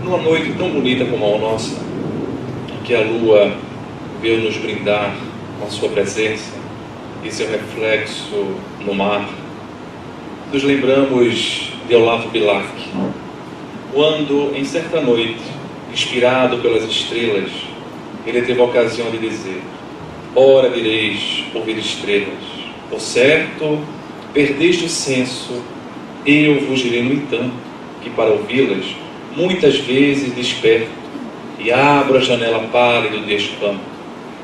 Numa noite tão bonita como a nossa, que a lua veio nos brindar com a sua presença e seu reflexo no mar, nos lembramos de Olavo Bilac, quando, em certa noite, inspirado pelas estrelas, ele teve a ocasião de dizer: ora direis ouvir estrelas, por certo, perdeste o senso, eu vos direi, no entanto, que para ouvi-las, muitas vezes desperto e abro a janela pálida do espanto.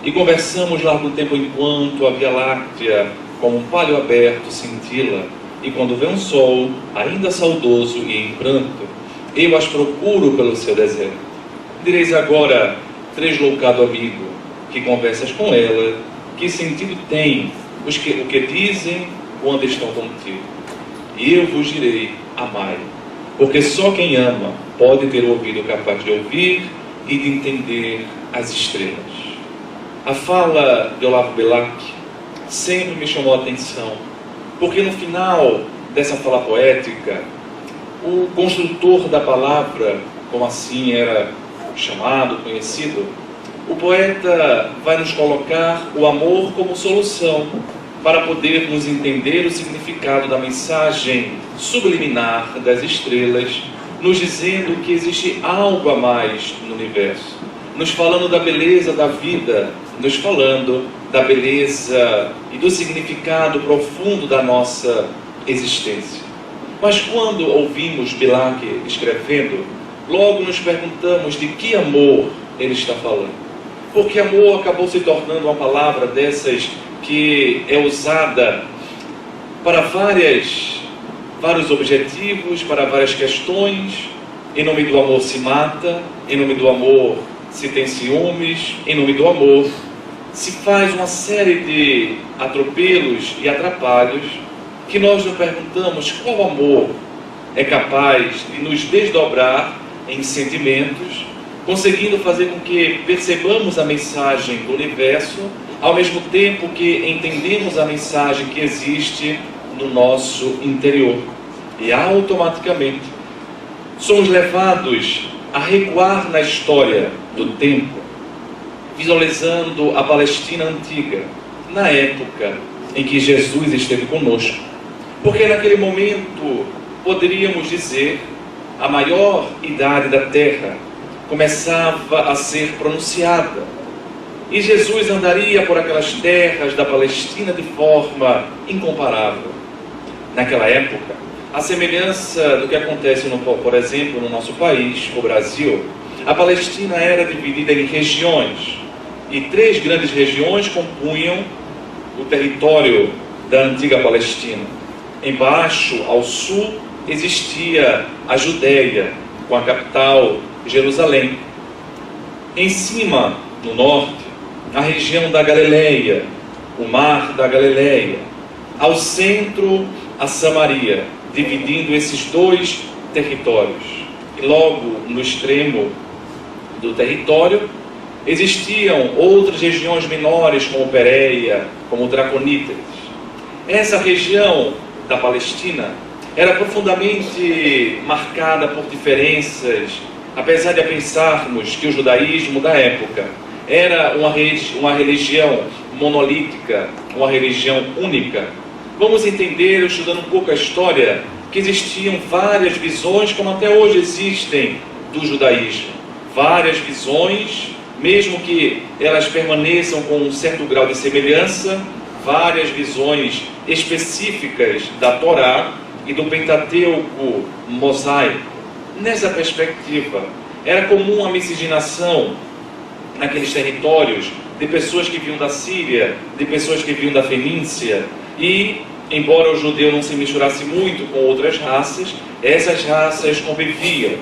E conversamos largo tempo enquanto a Via Láctea, como um palho aberto, cintila, e quando vê um sol, ainda saudoso e em pranto, eu as procuro pelo seu deserto. Direis agora, tresloucado amigo, que conversas com ela, que sentido tem o que dizem quando estão contigo? E eu vos direi, amai, porque só quem ama pode ter o ouvido capaz de ouvir e de entender as estrelas. A fala de Olavo Bilac sempre me chamou a atenção, porque no final dessa fala poética, o construtor da palavra, como assim era chamado, conhecido, o poeta vai nos colocar o amor como solução para podermos entender o significado da mensagem subliminar das estrelas, nos dizendo que existe algo a mais no universo, nos falando da beleza da vida, nos falando da beleza e do significado profundo da nossa existência. Mas quando ouvimos Bilac escrevendo, logo nos perguntamos de que amor ele está falando. Porque amor acabou se tornando uma palavra dessas que é usada para vários objetivos, para várias questões. Em nome do amor se mata, em nome do amor se tem ciúmes, em nome do amor se faz uma série de atropelos e atrapalhos que nós nos perguntamos qual amor é capaz de nos desdobrar em sentimentos, conseguindo fazer com que percebamos a mensagem do universo, ao mesmo tempo que entendemos a mensagem que existe no nosso interior. E automaticamente somos levados a recuar na história do tempo, visualizando a Palestina antiga, na época em que Jesus esteve conosco. Porque naquele momento, poderíamos dizer, a maior idade da terra começava a ser pronunciada. E Jesus andaria por aquelas terras da Palestina de forma incomparável. Naquela época, a semelhança do que acontece, por exemplo, no nosso país, o Brasil, a Palestina era dividida em regiões. E 3 grandes regiões compunham o território da antiga Palestina. Embaixo, ao sul, existia a Judéia, com a capital Jerusalém. Em cima, no norte, a região da Galileia, o mar da Galileia. Ao centro, a Samaria, dividindo esses 2 territórios. E logo no extremo do território, existiam outras regiões menores, como Pérea, como Draconíteres. Essa região da Palestina era profundamente marcada por diferenças, apesar de pensarmos que o judaísmo da época era uma religião monolítica, uma religião única. Vamos entender, estudando um pouco a história, que existiam várias visões, como até hoje existem, do judaísmo. Várias visões, mesmo que elas permaneçam com um certo grau de semelhança, várias visões específicas da Torá e do Pentateuco mosaico. Nessa perspectiva, era comum a miscigenação naqueles territórios de pessoas que vinham da Síria, de pessoas que vinham da Fenícia, e, embora o judeu não se misturasse muito com outras raças, essas raças conviviam.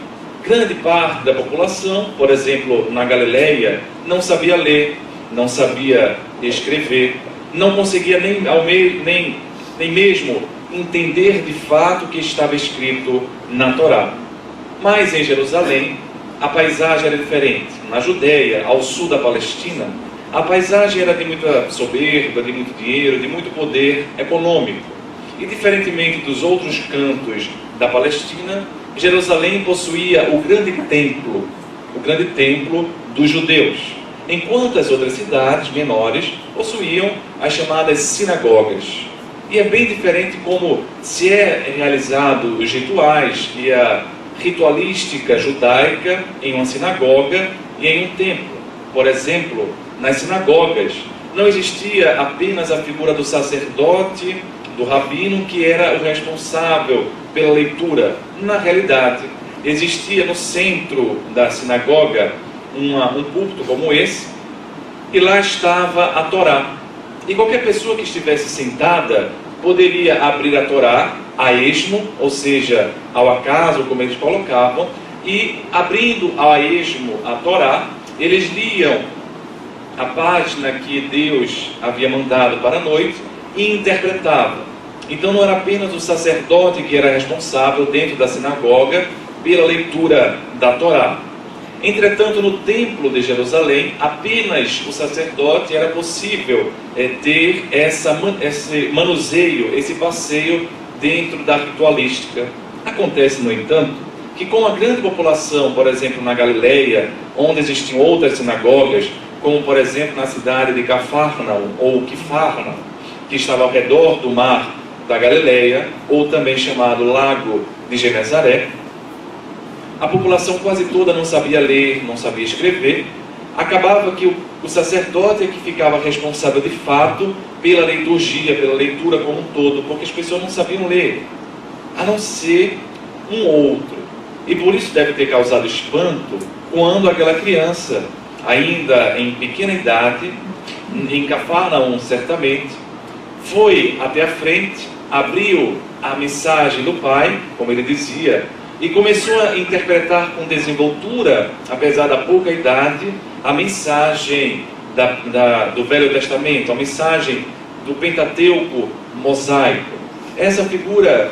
Grande parte da população, por exemplo, na Galileia, não sabia ler, não sabia escrever, não conseguia nem mesmo entender de fato o que estava escrito na Torá. Mas em Jerusalém, a paisagem era diferente. Na Judéia, ao sul da Palestina, a paisagem era de muita soberba, de muito dinheiro, de muito poder econômico. E diferentemente dos outros cantos da Palestina, Jerusalém possuía o grande templo dos judeus, enquanto as outras cidades menores possuíam as chamadas sinagogas. E é bem diferente como se é realizado os rituais e a ritualística judaica em uma sinagoga e em um templo. Por exemplo, nas sinagogas não existia apenas a figura do sacerdote, do rabino, que era o responsável pela leitura. Na realidade, existia no centro da sinagoga um púlpito como esse, e lá estava a Torá. E qualquer pessoa que estivesse sentada poderia abrir a Torá a esmo, ou seja, ao acaso, como eles colocavam, e abrindo a esmo a Torá, eles liam a página que Deus havia mandado para a noite e interpretavam. Então não era apenas o sacerdote que era responsável dentro da sinagoga pela leitura da Torá. Entretanto, no templo de Jerusalém, apenas o sacerdote era possível ter esse manuseio, esse passeio dentro da ritualística. Acontece, no entanto, que com a grande população, por exemplo, na Galileia, onde existiam outras sinagogas, como por exemplo na cidade de Cafarnaum ou Quifarnaum, que estava ao redor do mar da Galileia, ou também chamado Lago de Genezaré, a população quase toda não sabia ler, não sabia escrever. Acabava que o sacerdote é que ficava responsável de fato pela liturgia, pela leitura como um todo, porque as pessoas não sabiam ler, a não ser um outro. E por isso deve ter causado espanto quando aquela criança, ainda em pequena idade, em Cafarnaum certamente, foi até a frente, abriu a mensagem do pai, como ele dizia, e começou a interpretar com desenvoltura, apesar da pouca idade, a mensagem do Velho Testamento, a mensagem do Pentateuco mosaico. Essa figura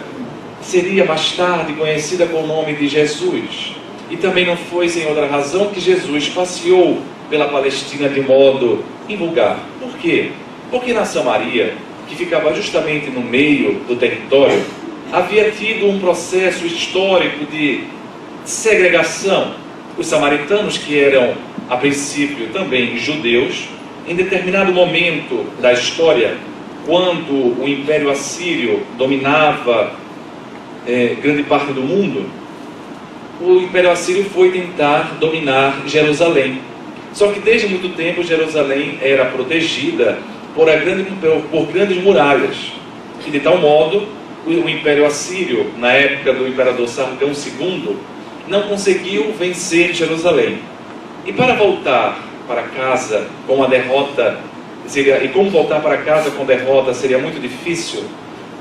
seria mais tarde conhecida com o nome de Jesus. E também não foi sem outra razão que Jesus passeou pela Palestina de modo invulgar. Por quê? Porque na Samaria, que ficava justamente no meio do território, havia tido um processo histórico de segregação. Os samaritanos, que eram a princípio também judeus, em determinado momento da história, quando o Império Assírio dominava grande parte do mundo, o Império Assírio foi tentar dominar Jerusalém. Só que desde muito tempo Jerusalém era protegida por grandes muralhas, e de tal modo o Império Assírio, na época do Imperador Sargão II, não conseguiu vencer Jerusalém. E para voltar para casa com a derrota, e como voltar para casa com derrota seria muito difícil,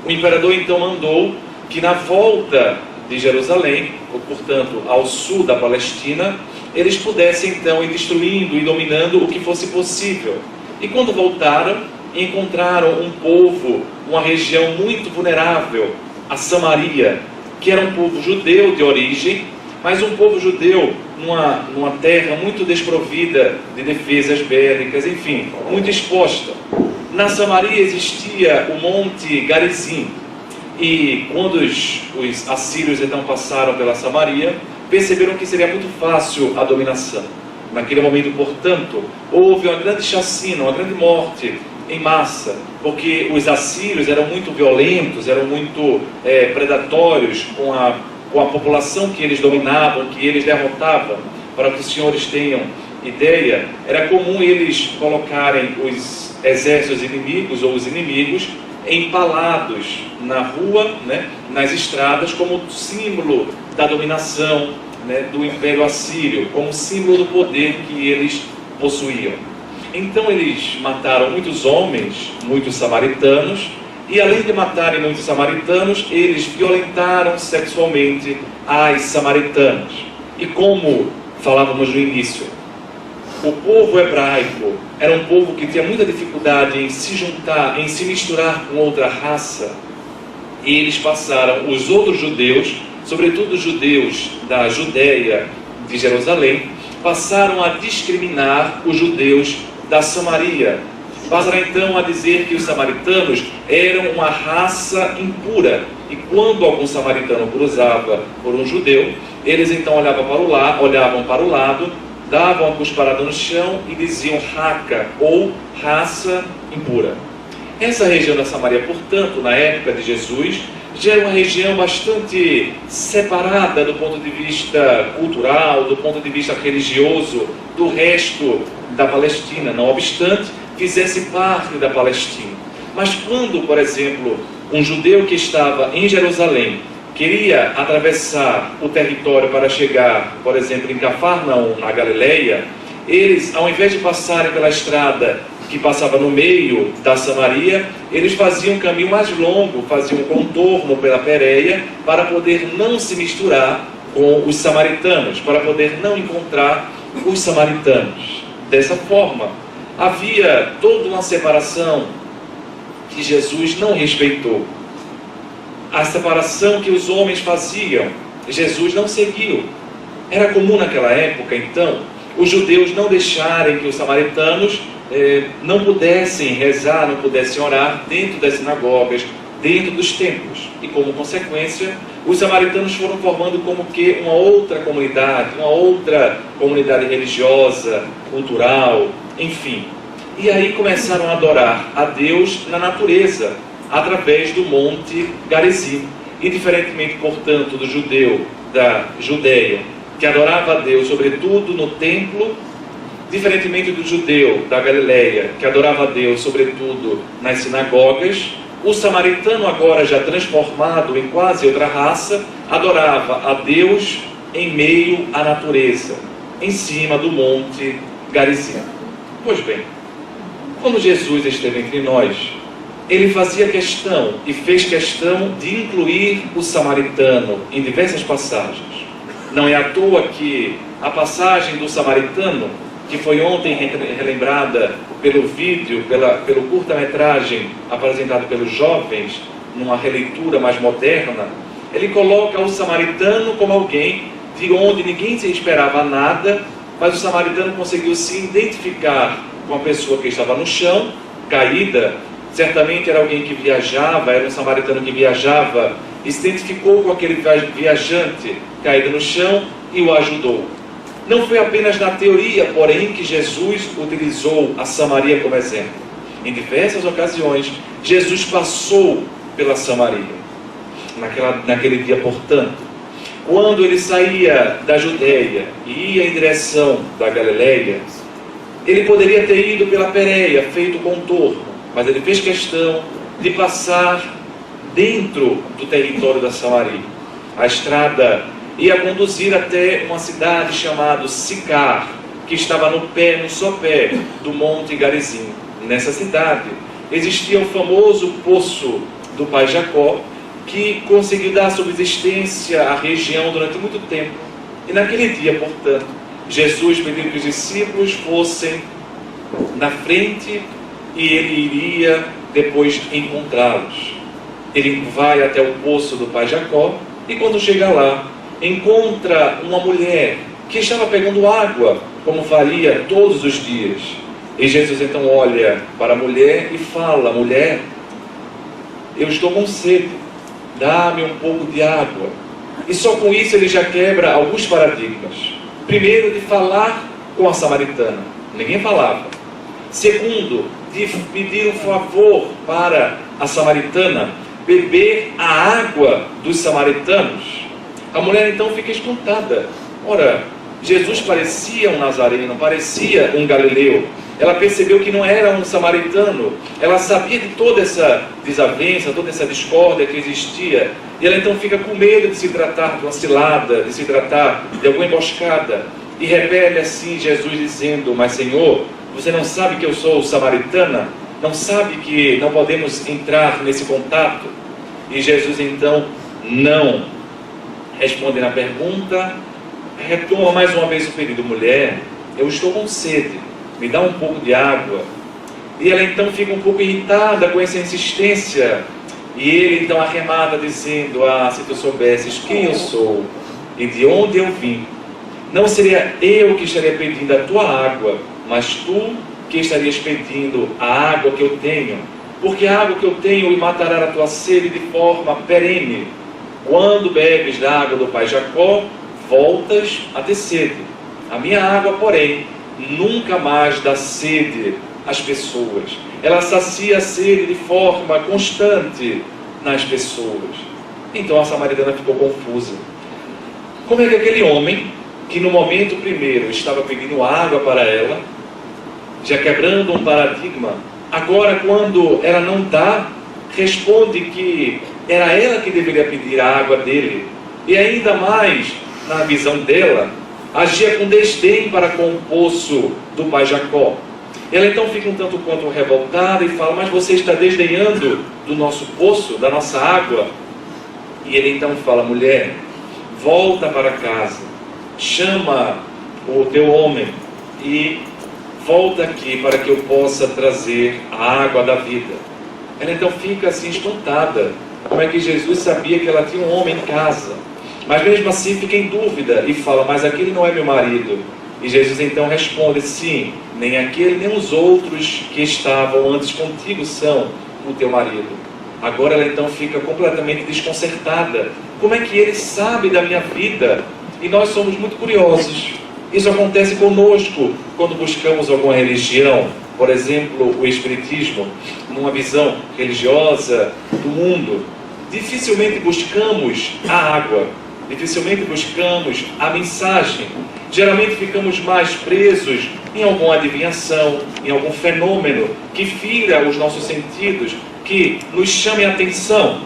o imperador então mandou que na volta de Jerusalém, ou, portanto, ao sul da Palestina, eles pudessem então ir destruindo e dominando o que fosse possível. E quando voltaram, encontraram um povo, uma região muito vulnerável, a Samaria, que era um povo judeu de origem, mas um povo judeu numa terra muito desprovida de defesas bélicas, enfim, muito exposta. Na Samaria existia o Monte Garizim, e quando os assírios então passaram pela Samaria, perceberam que seria muito fácil a dominação. Naquele momento, portanto, houve uma grande chacina, uma grande morte em massa, porque os assírios eram muito violentos, eram muito predatórios com a população que eles dominavam, que eles derrotavam. Para que os senhores tenham ideia, era comum eles colocarem os exércitos inimigos ou os inimigos empalados na rua, nas estradas, como símbolo da dominação, do Império Assírio, como símbolo do poder que eles possuíam. Então eles mataram muitos homens, muitos samaritanos, e além de matarem muitos samaritanos, eles violentaram sexualmente as samaritanas. E como falávamos no início, o povo hebraico era um povo que tinha muita dificuldade em se juntar, em se misturar com outra raça, e eles passaram, os outros judeus, sobretudo os judeus da Judéia, de Jerusalém, passaram a discriminar os judeus da Samaria. passará então a dizer que os samaritanos eram uma raça impura. E quando algum samaritano cruzava por um judeu, eles então olhavam para o lado, davam uma cusparada no chão e diziam raca, ou raça impura. Essa região da Samaria, portanto, na época de Jesus, já era uma região bastante separada do ponto de vista cultural, do ponto de vista religioso, do resto da Palestina, não obstante, fizesse parte da Palestina. Mas quando, por exemplo, um judeu que estava em Jerusalém queria atravessar o território para chegar, por exemplo, em Cafarnaum, na Galileia, eles, ao invés de passarem pela estrada que passava no meio da Samaria, eles faziam um caminho mais longo, faziam um contorno pela Pérea, para poder não se misturar com os samaritanos, para poder não encontrar os samaritanos. Dessa forma, havia toda uma separação que Jesus não respeitou. A separação que os homens faziam, Jesus não seguiu. Era comum naquela época, então, os judeus não deixarem que os samaritanos não pudessem rezar, não pudessem orar dentro das sinagogas, dentro dos templos. E como consequência, os samaritanos foram formando como que uma outra comunidade religiosa, cultural, enfim. E aí começaram a adorar a Deus na natureza, através do Monte Garizim. E diferentemente, portanto, do judeu da Judeia, que adorava a Deus sobretudo no templo, diferentemente do judeu da Galileia, que adorava a Deus sobretudo nas sinagogas, o samaritano, agora já transformado em quase outra raça, adorava a Deus em meio à natureza, em cima do Monte Garizim. Pois bem, quando Jesus esteve entre nós, ele fazia questão e fez questão de incluir o samaritano em diversas passagens. Não é à toa que a passagem do samaritano, que foi ontem relembrada pelo vídeo, pelo curta-metragem apresentado pelos jovens, numa releitura mais moderna, ele coloca o samaritano como alguém de onde ninguém se esperava nada, mas o samaritano conseguiu se identificar com a pessoa que estava no chão, caída. Certamente era alguém que viajava, era um samaritano que viajava, e se identificou com aquele viajante caído no chão e o ajudou. Não foi apenas na teoria, porém, que Jesus utilizou a Samaria como exemplo. Em diversas ocasiões, Jesus passou pela Samaria. Naquele dia, portanto, quando ele saía da Judeia e ia em direção da Galileia, ele poderia ter ido pela Pérea, feito contorno, mas ele fez questão de passar dentro do território da Samaria. A estrada ia conduzir até uma cidade chamada Sicar, que estava no sopé do Monte Garizim. Nessa cidade existia o famoso poço do pai Jacó, que conseguiu dar subsistência à região durante muito tempo. E naquele dia, portanto, Jesus pediu que os discípulos fossem na frente e ele iria depois encontrá-los. Ele vai até o poço do pai Jacó e quando chega lá, encontra uma mulher que estava pegando água, como faria todos os dias. E Jesus então olha para a mulher e fala: mulher, eu estou com sede, dá-me um pouco de água. E só com isso ele já quebra alguns paradigmas. Primeiro, de falar com a samaritana, ninguém falava. Segundo, de pedir um favor para a samaritana, beber a água dos samaritanos. A mulher então fica espantada. Ora, Jesus parecia um nazareno, parecia um galileu. Ela percebeu que não era um samaritano. Ela sabia de toda essa desavença, toda essa discórdia que existia. E ela então fica com medo de se tratar de uma cilada, de se tratar de alguma emboscada. E repele assim Jesus dizendo: mas Senhor, você não sabe que eu sou samaritana? Não sabe que não podemos entrar nesse contato? E Jesus então não responde na pergunta, retoma mais uma vez o pedido: mulher, eu estou com sede, me dá um pouco de água. E ela então fica um pouco irritada com essa insistência, e ele então arremata dizendo: se tu soubesses quem eu sou e de onde eu vim, não seria eu que estaria pedindo a tua água, mas tu que estarias pedindo a água que eu tenho, porque a água que eu tenho matará a tua sede de forma perene. Quando bebes da água do pai Jacó, voltas a ter sede. A minha água, porém, nunca mais dá sede às pessoas. Ela sacia a sede de forma constante nas pessoas. Então a samaritana ficou confusa. Como é que aquele homem, que no momento primeiro estava pedindo água para ela, já quebrando um paradigma, agora quando ela não dá, responde que era ela que deveria pedir a água dele, e ainda mais, na visão dela, agia com desdém para com o poço do pai Jacó. Ela então fica um tanto quanto revoltada e fala: mas você está desdenhando do nosso poço, da nossa água? E ele então fala: mulher, volta para casa, chama o teu homem e volta aqui para que eu possa trazer a água da vida. Ela então fica assim espantada. Como é que Jesus sabia que ela tinha um homem em casa? Mas mesmo assim fica em dúvida e fala: mas aquele não é meu marido. E Jesus então responde: sim, nem aquele nem os outros que estavam antes contigo são o teu marido. Agora ela então fica completamente desconcertada. Como é que ele sabe da minha vida? E nós somos muito curiosos. Isso acontece conosco quando buscamos alguma religião, por exemplo, o Espiritismo, numa visão religiosa do mundo. Dificilmente buscamos a água, dificilmente buscamos a mensagem. Geralmente ficamos mais presos em alguma adivinhação, em algum fenômeno que fira os nossos sentidos, que nos chame a atenção.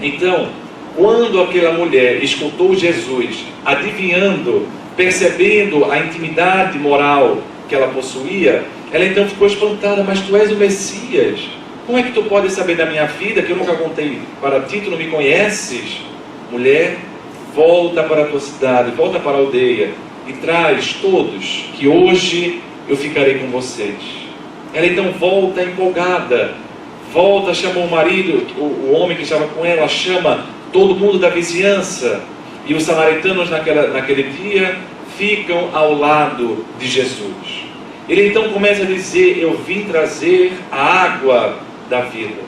Então, quando aquela mulher escutou Jesus adivinhando, percebendo a intimidade moral que ela possuía, ela então ficou espantada: mas tu és o Messias, como é que tu podes saber da minha vida, que eu nunca contei para ti, tu não me conheces? Mulher, volta para a tua cidade, volta para a aldeia e traz todos, que hoje eu ficarei com vocês. Ela então volta empolgada, volta, chama o marido, o homem que estava com ela, chama todo mundo da vizinhança, e os samaritanos naquele dia ficam ao lado de Jesus. Ele então começa a dizer: eu vim trazer a água da vida.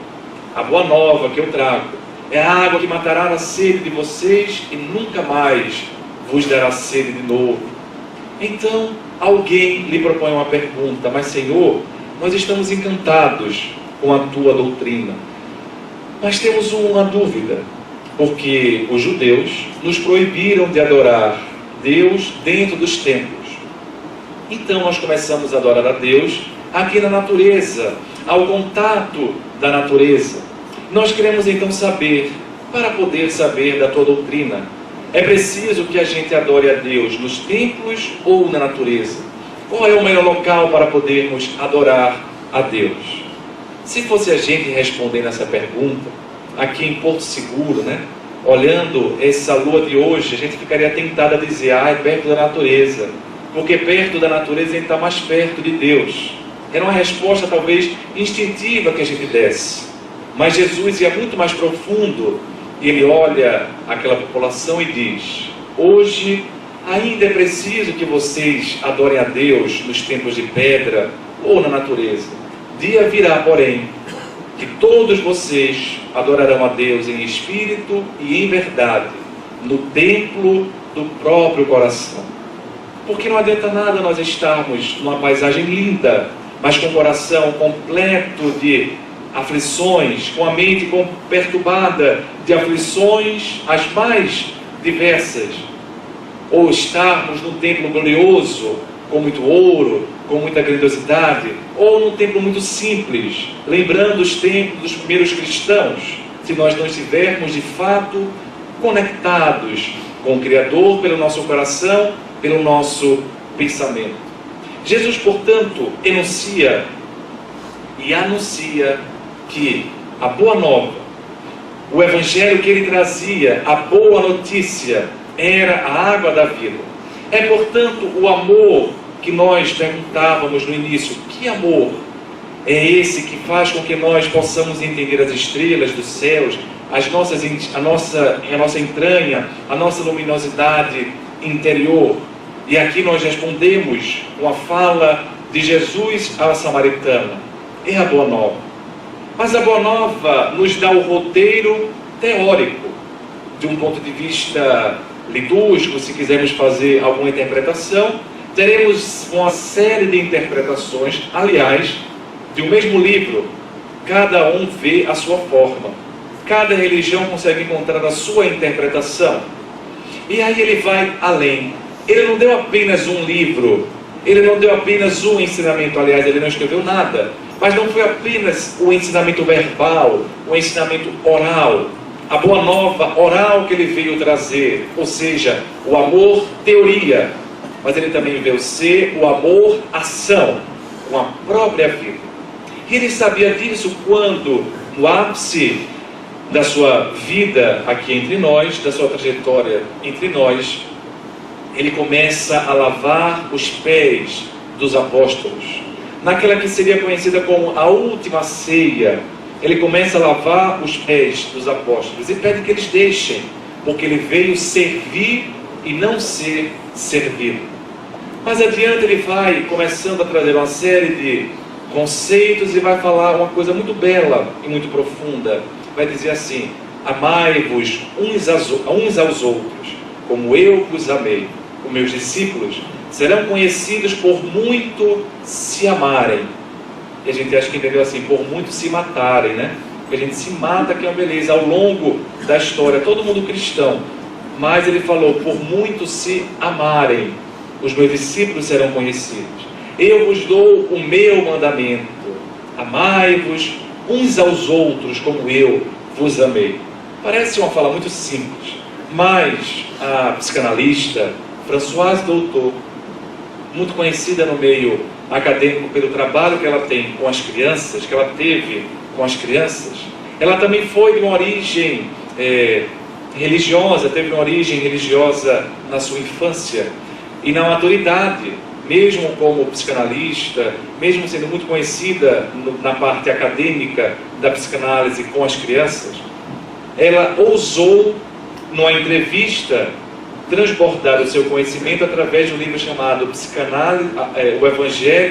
A boa nova que eu trago é a água que matará a sede de vocês e nunca mais vos dará sede de novo. Então alguém lhe propõe uma pergunta: mas Senhor, nós estamos encantados com a tua doutrina, mas temos uma dúvida, porque os judeus nos proibiram de adorar Deus dentro dos templos. Então nós começamos a adorar a Deus aqui na natureza, ao contato da natureza. Nós queremos então saber, para poder saber da tua doutrina, é preciso que a gente adore a Deus nos templos ou na natureza? Qual é o melhor local para podermos adorar a Deus? Se fosse a gente respondendo essa pergunta, aqui em Porto Seguro, olhando essa lua de hoje, a gente ficaria tentado a dizer: é perto da natureza, porque perto da natureza a gente está mais perto de Deus. Era uma resposta talvez instintiva que a gente desse, mas Jesus ia muito mais profundo, e ele olha aquela população e diz: hoje ainda é preciso que vocês adorem a Deus nos templos de pedra ou na natureza. Dia virá, porém, que todos vocês adorarão a Deus em espírito e em verdade, no templo do próprio coração. Porque não adianta nada nós estarmos numa paisagem linda, mas com o coração completo de aflições, com a mente perturbada de aflições as mais diversas. Ou estarmos num templo glorioso, com muito ouro, com muita grandiosidade, ou num templo muito simples, lembrando os templos dos primeiros cristãos, se nós não estivermos de fato conectados com o Criador pelo nosso coração, pelo nosso pensamento. Jesus, portanto, enuncia e anuncia que a boa nova, o evangelho que ele trazia, a boa notícia, era a água da vida. É, portanto, o amor que nós perguntávamos no início: que amor é esse que faz com que nós possamos entender as estrelas dos céus, a nossa entranha, a nossa luminosidade interior? E aqui nós respondemos com a fala de Jesus à samaritana é a Boa Nova. Mas a Boa Nova nos dá o roteiro teórico, de um ponto de vista litúrgico. Se quisermos fazer alguma interpretação, teremos uma série de interpretações, aliás, de um mesmo livro. Cada um vê a sua forma, cada religião consegue encontrar a sua interpretação. E aí ele vai além. Ele não deu apenas um livro, ele não deu apenas um ensinamento, aliás, ele não escreveu nada, mas não foi apenas o ensinamento verbal, o ensinamento oral, a Boa Nova oral que ele veio trazer, ou seja, o amor teoria, mas ele também veio ser o amor ação, com a própria vida. E ele sabia disso quando, no ápice da sua vida aqui entre nós, da sua trajetória entre nós, ele começa a lavar os pés dos apóstolos. Naquela que seria conhecida como a última ceia, ele começa a lavar os pés dos apóstolos e pede que eles deixem, porque ele veio servir e não ser servido. Mais adiante ele vai começando a trazer uma série de conceitos e vai falar uma coisa muito bela e muito profunda. Vai dizer assim: amai-vos uns aos outros, como eu vos amei. Os meus discípulos serão conhecidos por muito se amarem. E a gente acha que entendeu assim, por muito se matarem, né? Porque a gente se mata, que é uma beleza, ao longo da história, todo mundo cristão. Mas ele falou, por muito se amarem, os meus discípulos serão conhecidos. Eu vos dou o meu mandamento: amai-vos uns aos outros como eu vos amei. Parece uma fala muito simples, mas a psicanalista Françoise Doutor, muito conhecida no meio acadêmico pelo trabalho que ela tem com as crianças, que ela teve com as crianças, ela também foi de uma origem religiosa, teve uma origem religiosa na sua infância, e na maturidade, mesmo como psicanalista, mesmo sendo muito conhecida na parte acadêmica da psicanálise com as crianças, ela ousou, numa entrevista, transbordar o seu conhecimento através de um livro chamado Psicanálise,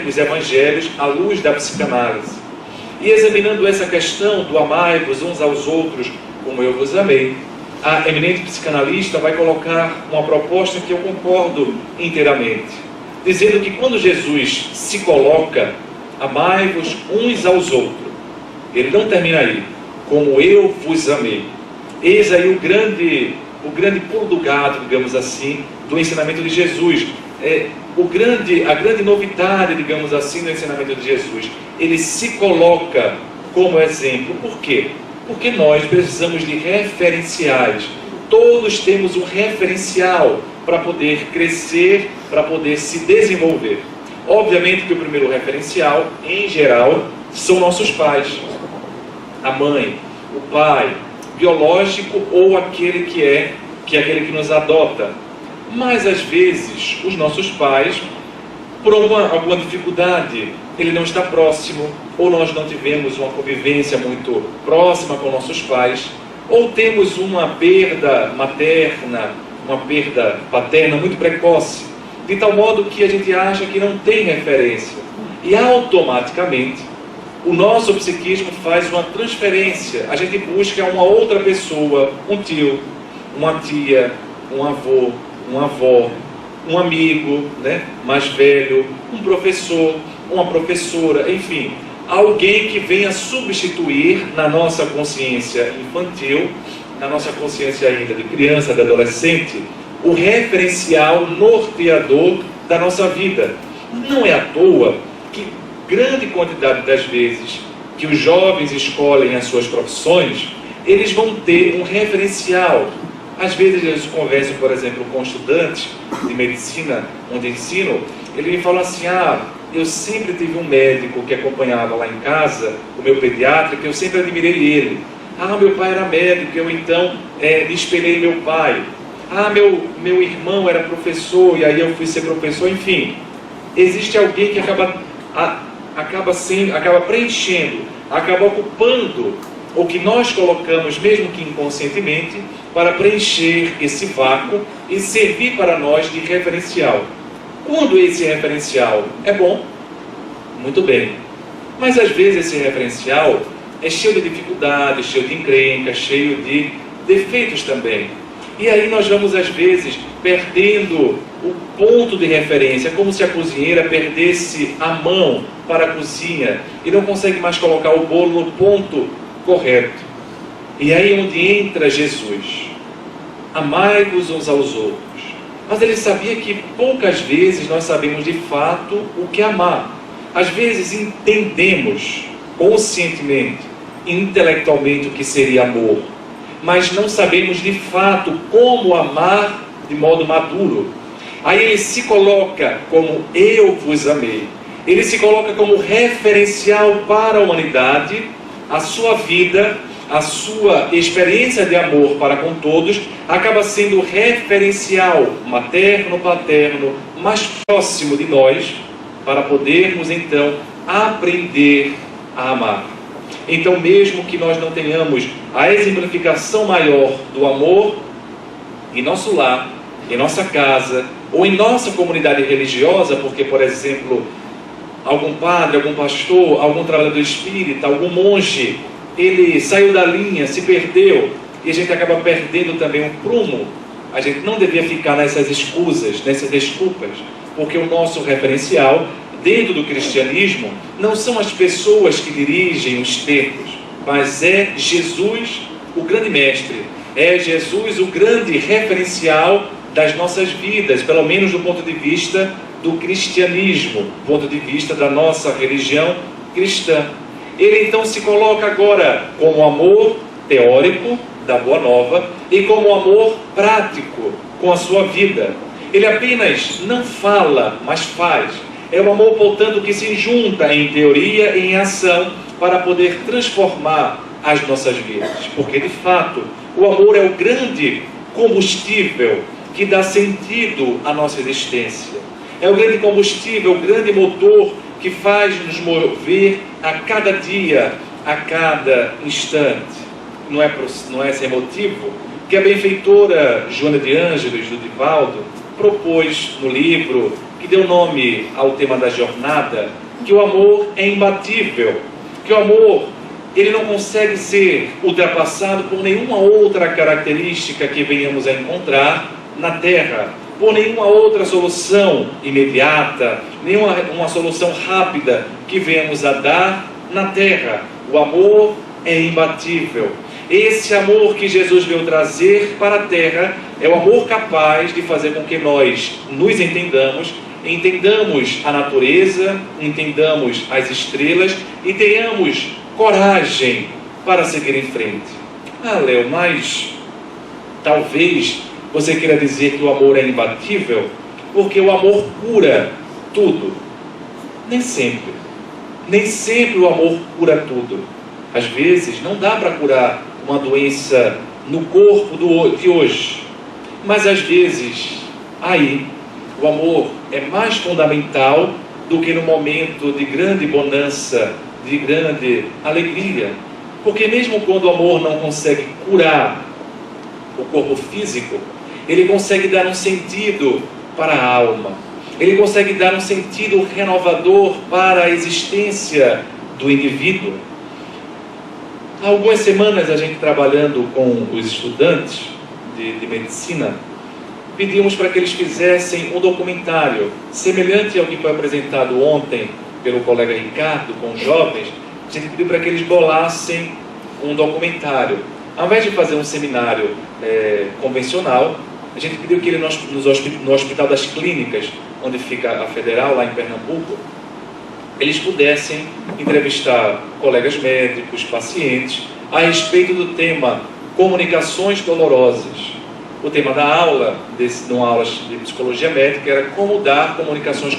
Os Evangelhos à Luz da Psicanálise. E examinando essa questão do amai-vos uns aos outros como eu vos amei, a eminente psicanalista vai colocar uma proposta que eu concordo inteiramente, dizendo que quando Jesus se coloca, amai-vos uns aos outros, ele não termina aí, como eu vos amei. Eis aí o grande pulo do gato, digamos assim, do ensinamento de Jesus. A grande novidade, digamos assim, no ensinamento de Jesus. Ele se coloca como exemplo. Por quê? Porque nós precisamos de referenciais. Todos temos um referencial para poder crescer, para poder se desenvolver. Obviamente que o primeiro referencial, em geral, são nossos pais. A mãe, o pai, biológico ou aquele que é aquele que nos adota. Mas às vezes os nossos pais, por alguma dificuldade, ele não está próximo, ou nós não tivemos uma convivência muito próxima com nossos pais, ou temos uma perda materna, uma perda paterna muito precoce, de tal modo que a gente acha que não tem referência, e automaticamente o nosso psiquismo faz uma transferência. A gente busca uma outra pessoa, um tio, uma tia, um avô, uma avó, um amigo, né, mais velho, um professor, uma professora, enfim, alguém que venha substituir na nossa consciência infantil, na nossa consciência ainda de criança, de adolescente, o referencial norteador da nossa vida. Não é à toa que grande quantidade das vezes que os jovens escolhem as suas profissões, eles vão ter um referencial. Às vezes eles conversam, por exemplo, com estudantes de medicina, onde ensino, ele me fala assim, eu sempre tive um médico que acompanhava lá em casa, o meu pediatra, que eu sempre admirei ele. Meu pai era médico, eu então me espelhei meu pai. Meu irmão era professor, e aí eu fui ser professor, enfim. Existe alguém que acaba preenchendo, acaba ocupando o que nós colocamos, mesmo que inconscientemente, para preencher esse vácuo e servir para nós de referencial. Quando esse referencial é bom, Muito bem. Mas às vezes esse referencial é cheio de dificuldades, cheio de encrencas, cheio de defeitos também. E aí nós vamos às vezes perdendo o ponto de referência, como se a cozinheira perdesse a mão para a cozinha e não consegue mais colocar o bolo no ponto correto. E aí é onde entra Jesus. Amai-vos uns aos outros. Mas ele sabia que poucas vezes nós sabemos de fato o que amar. Às vezes entendemos conscientemente, intelectualmente o que seria amor, mas não sabemos de fato como amar de modo maduro. Aí ele se coloca como eu vos amei. Ele se coloca como referencial para a humanidade, a sua vida, a sua experiência de amor para com todos, acaba sendo referencial materno, paterno, mais próximo de nós, para podermos então aprender a amar. Então, mesmo que nós não tenhamos a exemplificação maior do amor em nosso lar, em nossa casa, ou em nossa comunidade religiosa, porque, por exemplo, algum padre, algum pastor, algum trabalhador espírita, algum monge, ele saiu da linha, se perdeu, e a gente acaba perdendo também o prumo. A gente não devia ficar nessas escusas, nessas desculpas, porque o nosso referencial dentro do cristianismo não são as pessoas que dirigem os templos, mas é Jesus, o grande mestre, é Jesus o grande referencial das nossas vidas, pelo menos do ponto de vista do cristianismo, do ponto de vista da nossa religião cristã. Ele então se coloca agora como amor teórico da Boa Nova e como amor prático com a sua vida. Ele apenas não fala, mas faz. É o amor, portanto, que se junta em teoria e em ação para poder transformar as nossas vidas. Porque, de fato, o amor é o grande combustível que dá sentido à nossa existência. É o grande combustível, o grande motor que faz nos mover a cada dia, a cada instante. Não é sem motivo que a benfeitora Joana de Ângeles, do Divaldo, propôs no livro que deu nome ao tema da jornada, que o amor é imbatível, que o amor ele não consegue ser ultrapassado por nenhuma outra característica que venhamos a encontrar na Terra, por nenhuma outra solução imediata, nenhuma uma solução rápida que venhamos a dar na Terra. O amor é imbatível. Esse amor que Jesus veio trazer para a Terra é o amor capaz de fazer com que nós nos entendamos a natureza, entendamos as estrelas e tenhamos coragem para seguir em frente. Ah, Léo, mas talvez você queira dizer que o amor é imbatível, porque o amor cura tudo. Nem sempre. Nem sempre o amor cura tudo. Às vezes não dá para curar uma doença no corpo de hoje. Mas às vezes, aí, o amor é mais fundamental do que no momento de grande bonança, de grande alegria. Porque mesmo quando o amor não consegue curar o corpo físico, ele consegue dar um sentido para a alma. Ele consegue dar um sentido renovador para a existência do indivíduo. Há algumas semanas, a gente trabalhando com os estudantes de medicina, pedimos para que eles fizessem um documentário semelhante ao que foi apresentado ontem pelo colega Ricardo com os jovens. A gente pediu para que eles bolassem um documentário. Ao invés de fazer um seminário convencional, a gente pediu que ele no Hospital das Clínicas, onde fica a Federal, lá em Pernambuco, eles pudessem entrevistar colegas médicos, pacientes, a respeito do tema comunicações dolorosas. O tema da aula, numa aula de psicologia médica, era como dar comunicações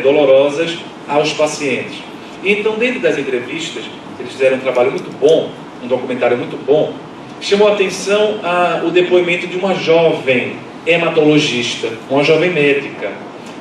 dolorosas aos pacientes. E então, dentro das entrevistas, eles fizeram um trabalho muito bom, um documentário muito bom. Chamou a atenção o depoimento de uma jovem hematologista, uma jovem médica.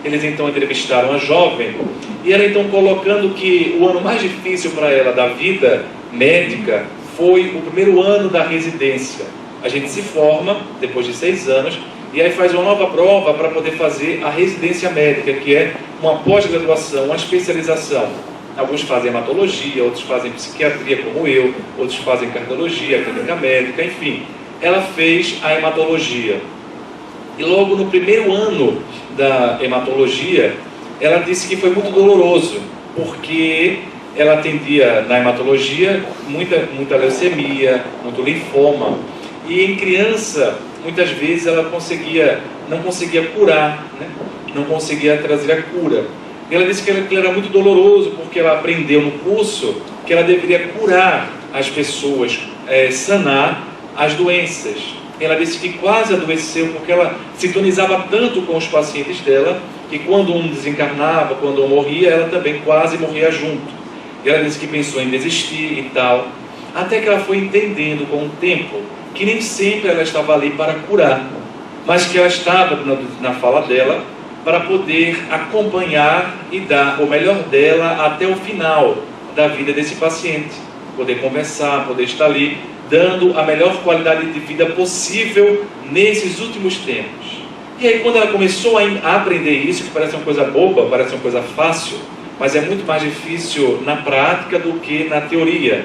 Eles então entrevistaram a jovem e ela então colocando que o ano mais difícil para ela da vida médica foi o primeiro ano da residência. A gente se forma depois de 6 anos E aí faz uma nova prova para poder fazer a residência médica, que é uma pós-graduação, uma especialização. Alguns fazem hematologia, outros fazem psiquiatria como eu, outros fazem cardiologia, clínica médica, enfim. Ela fez a hematologia. E logo no primeiro ano da hematologia, ela disse que foi muito doloroso, porque ela atendia na hematologia muita leucemia, muito linfoma. E em criança, muitas vezes ela não conseguia curar, né? Não conseguia trazer a cura. Ela disse que aquilo era muito doloroso, porque ela aprendeu no curso que ela deveria curar as pessoas, sanar as doenças. Ela disse que quase adoeceu, porque ela sintonizava tanto com os pacientes dela, que quando um desencarnava, quando um morria, ela também quase morria junto. E ela disse que pensou em desistir e tal, até que ela foi entendendo com o tempo que nem sempre ela estava ali para curar, mas que ela estava na fala dela para poder acompanhar e dar o melhor dela até o final da vida desse paciente, poder conversar, poder estar ali, dando a melhor qualidade de vida possível nesses últimos tempos. E aí quando ela começou a aprender isso, que parece uma coisa boba, parece uma coisa fácil, mas é muito mais difícil na prática do que na teoria.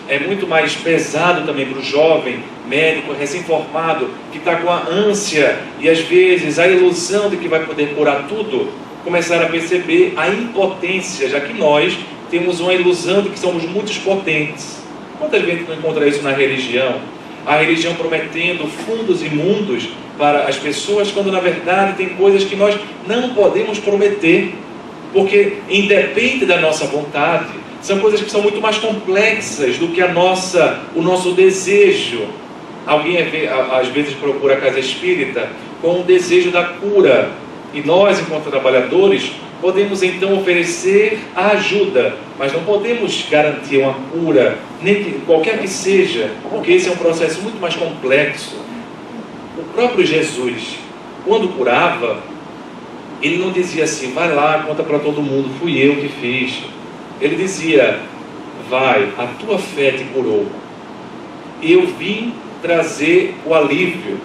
É muito mais pesado também para o jovem médico recém-formado, que está com a ânsia e às vezes a ilusão de que vai poder curar tudo, começar a perceber a impotência, já que nós temos uma ilusão de que somos muito potentes. Quantas vezes não encontra isso na religião? A religião prometendo fundos imundos para as pessoas, quando na verdade tem coisas que nós não podemos prometer, porque independe da nossa vontade. São coisas que são muito mais complexas do que o nosso desejo. Alguém às vezes procura a casa espírita com o desejo da cura. E nós, enquanto trabalhadores, podemos então oferecer a ajuda, mas não podemos garantir uma cura, qualquer que seja, porque esse é um processo muito mais complexo. O próprio Jesus, quando curava, ele não dizia assim, vai lá, conta para todo mundo, fui eu que fiz. Ele dizia, vai, a tua fé te curou. E eu vim trazer o alívio.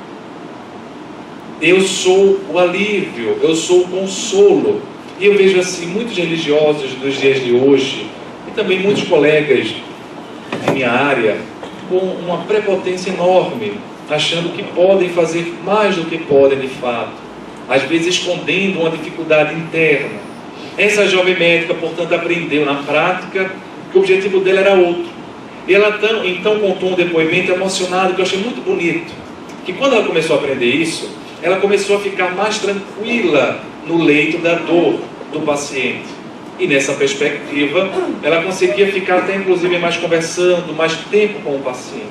Eu sou o alívio, eu sou o consolo. E eu vejo assim, muitos religiosos dos dias de hoje, e também muitos colegas de minha área, com uma prepotência enorme, achando que podem fazer mais do que podem de fato, às vezes escondendo uma dificuldade interna. Essa jovem médica, portanto, aprendeu na prática que o objetivo dela era outro. E ela então contou um depoimento emocionado que eu achei muito bonito, que quando ela começou a aprender isso, ela começou a ficar mais tranquila no leito da dor do paciente. E nessa perspectiva, ela conseguia ficar até inclusive mais conversando, mais tempo com o paciente.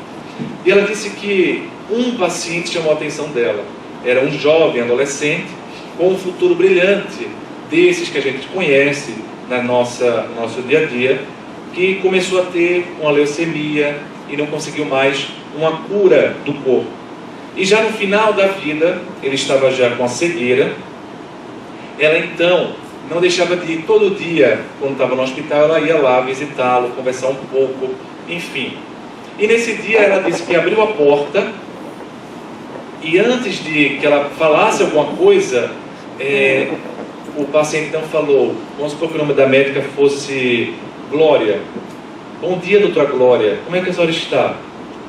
E ela disse que um paciente chamou a atenção dela. Era um jovem adolescente com um futuro brilhante, desses que a gente conhece no nosso dia a dia, que começou a ter uma leucemia e não conseguiu mais uma cura do corpo. E já no final da vida, ele estava já com a cegueira. Ela então não deixava de ir todo dia, quando estava no hospital, ela ia lá visitá-lo, conversar um pouco, enfim. E nesse dia ela disse que abriu a porta e antes de que ela falasse alguma coisa, o paciente então falou, vamos supor que o nome da médica fosse Glória. Bom dia, doutora Glória, como é que a senhora está?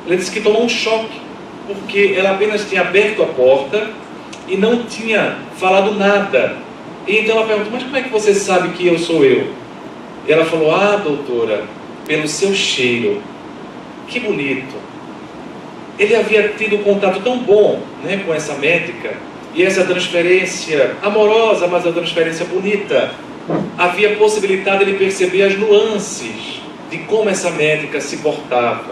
Ela disse que tomou um choque, porque ela apenas tinha aberto a porta e não tinha falado nada. E então ela perguntou, mas como é que você sabe que eu sou eu? E ela falou, doutora, pelo seu cheiro. Que bonito. Ele havia tido um contato tão bom, né, com essa médica, e essa transferência amorosa, mas a transferência bonita, havia possibilidade de ele perceber as nuances de como essa médica se portava.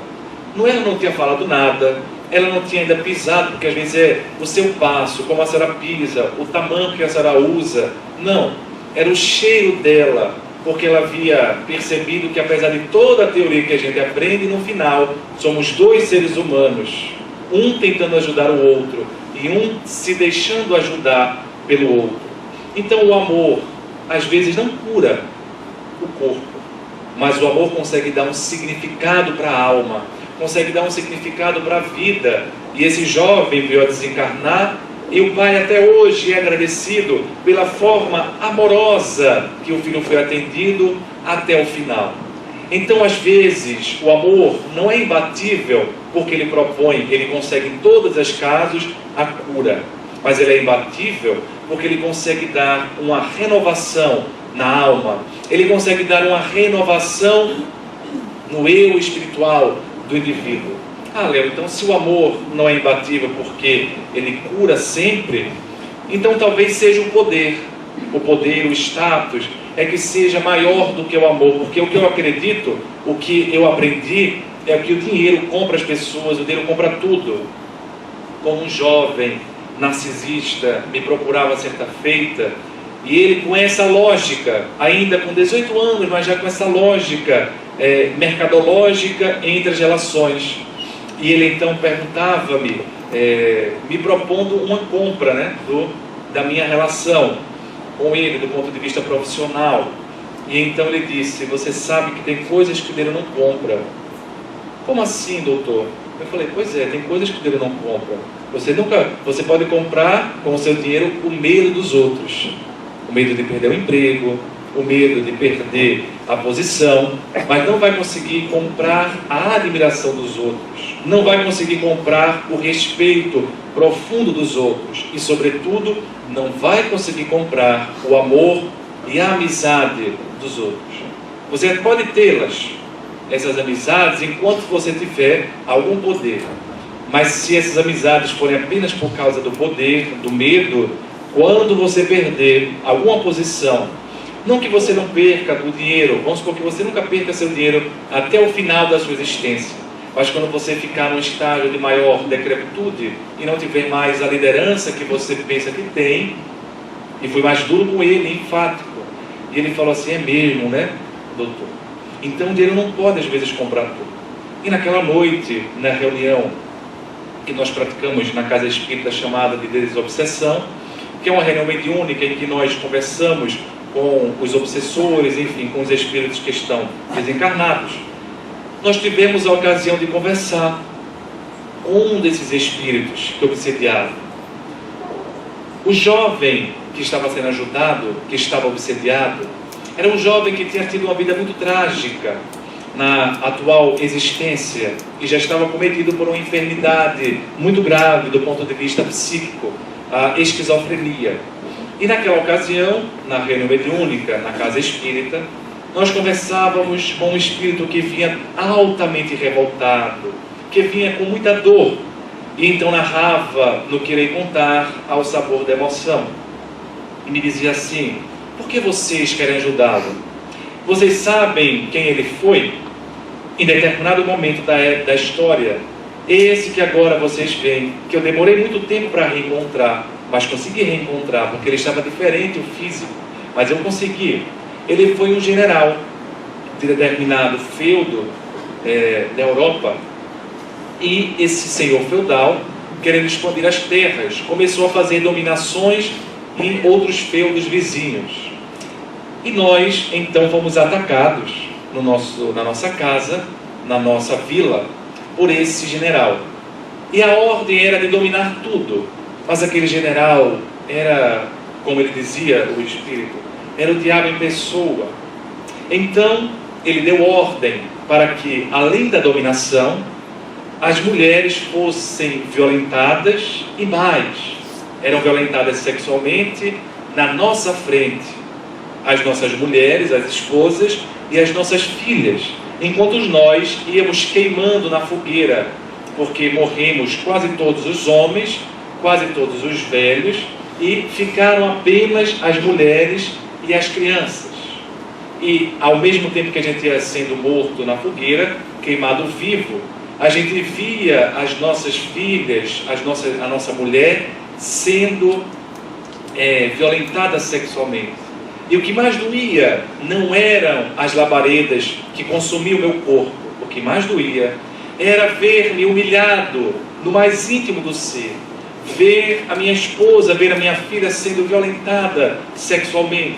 Ela não tinha falado nada, ela não tinha ainda pisado, porque às vezes é o seu passo, como a senhora pisa, o tamanho que a senhora usa. Não, era o cheiro dela, porque ela havia percebido que apesar de toda a teoria que a gente aprende, no final somos dois seres humanos, um tentando ajudar o outro e um se deixando ajudar pelo outro. Então o amor às vezes não cura o corpo, mas o amor consegue dar um significado para a alma, consegue dar um significado para a vida. E esse jovem veio a desencarnar E o pai até hoje é agradecido pela forma amorosa que o filho foi atendido até o final. Então, às vezes, o amor não é imbatível porque ele propõe, ele consegue em todos os casos a cura. Mas ele é imbatível porque ele consegue dar uma renovação na alma. Ele consegue dar uma renovação no eu espiritual do indivíduo. Léo, então se o amor não é imbatível porque ele cura sempre, então talvez seja o poder, o status, é que seja maior do que o amor, porque o que eu acredito, o que eu aprendi, é que o dinheiro compra as pessoas, o dinheiro compra tudo. Como um jovem narcisista me procurava certa feita, e ele com essa lógica, ainda com 18 anos, mas já com essa lógica mercadológica entre as relações, e ele então perguntava-me, me propondo uma compra, da minha relação com ele, do ponto de vista profissional. E então ele disse: você sabe que tem coisas que o dinheiro não compra. Como assim, doutor? Eu falei: pois é, tem coisas que o dinheiro não compra. Você pode comprar com o seu dinheiro o medo dos outros, o medo de perder o emprego, o medo de perder a posição, mas não vai conseguir comprar a admiração dos outros, não vai conseguir comprar o respeito profundo dos outros e, sobretudo, não vai conseguir comprar o amor e a amizade dos outros. Você pode tê-las, essas amizades, enquanto você tiver algum poder, mas se essas amizades forem apenas por causa do poder, do medo, quando você perder alguma posição, não que você não perca o dinheiro, vamos supor que você nunca perca seu dinheiro até o final da sua existência, mas quando você ficar num estágio de maior decrepitude e não tiver mais a liderança que você pensa que tem, e fui mais duro com ele, enfático, e ele falou assim: é mesmo, doutor? Então o dinheiro não pode às vezes comprar tudo. E naquela noite, na reunião que nós praticamos na casa espírita chamada de desobsessão, que é uma reunião mediúnica em que nós conversamos com os obsessores, enfim, com os espíritos que estão desencarnados, nós tivemos a ocasião de conversar com um desses espíritos que obsediava. O jovem que estava sendo ajudado, que estava obsediado, era um jovem que tinha tido uma vida muito trágica na atual existência e já estava cometido por uma enfermidade muito grave do ponto de vista psíquico, a esquizofrenia. E naquela ocasião, na reunião mediúnica, na casa espírita, nós conversávamos com um espírito que vinha altamente revoltado, que vinha com muita dor, e então narrava no que irei contar ao sabor da emoção. E me dizia assim: por que vocês querem ajudá-lo? Vocês sabem quem ele foi? Em determinado momento da história, esse que agora vocês veem, que eu demorei muito tempo para reencontrar, mas consegui reencontrar, porque ele estava diferente, o físico, mas eu consegui. Ele foi um general de determinado feudo da Europa, e esse senhor feudal, querendo expandir as terras, começou a fazer dominações em outros feudos vizinhos. E nós, então, fomos atacados na nossa casa, na nossa vila, por esse general. E a ordem era de dominar tudo, mas aquele general era, como ele dizia, o espírito, era o diabo em pessoa. Então, ele deu ordem para que, além da dominação, as mulheres fossem violentadas e mais. Eram violentadas sexualmente na nossa frente. As nossas mulheres, as esposas e as nossas filhas, enquanto nós íamos queimando na fogueira, porque morremos quase todos os homens, quase todos os velhos, e ficaram apenas as mulheres e as crianças. E ao mesmo tempo que a gente ia sendo morto na fogueira, queimado vivo, a gente via as nossas filhas, a nossa mulher sendo violentada sexualmente. E o que mais doía não eram as labaredas que consumiam o meu corpo. O que mais doía era ver-me humilhado no mais íntimo do ser. Ver a minha esposa, ver a minha filha sendo violentada sexualmente.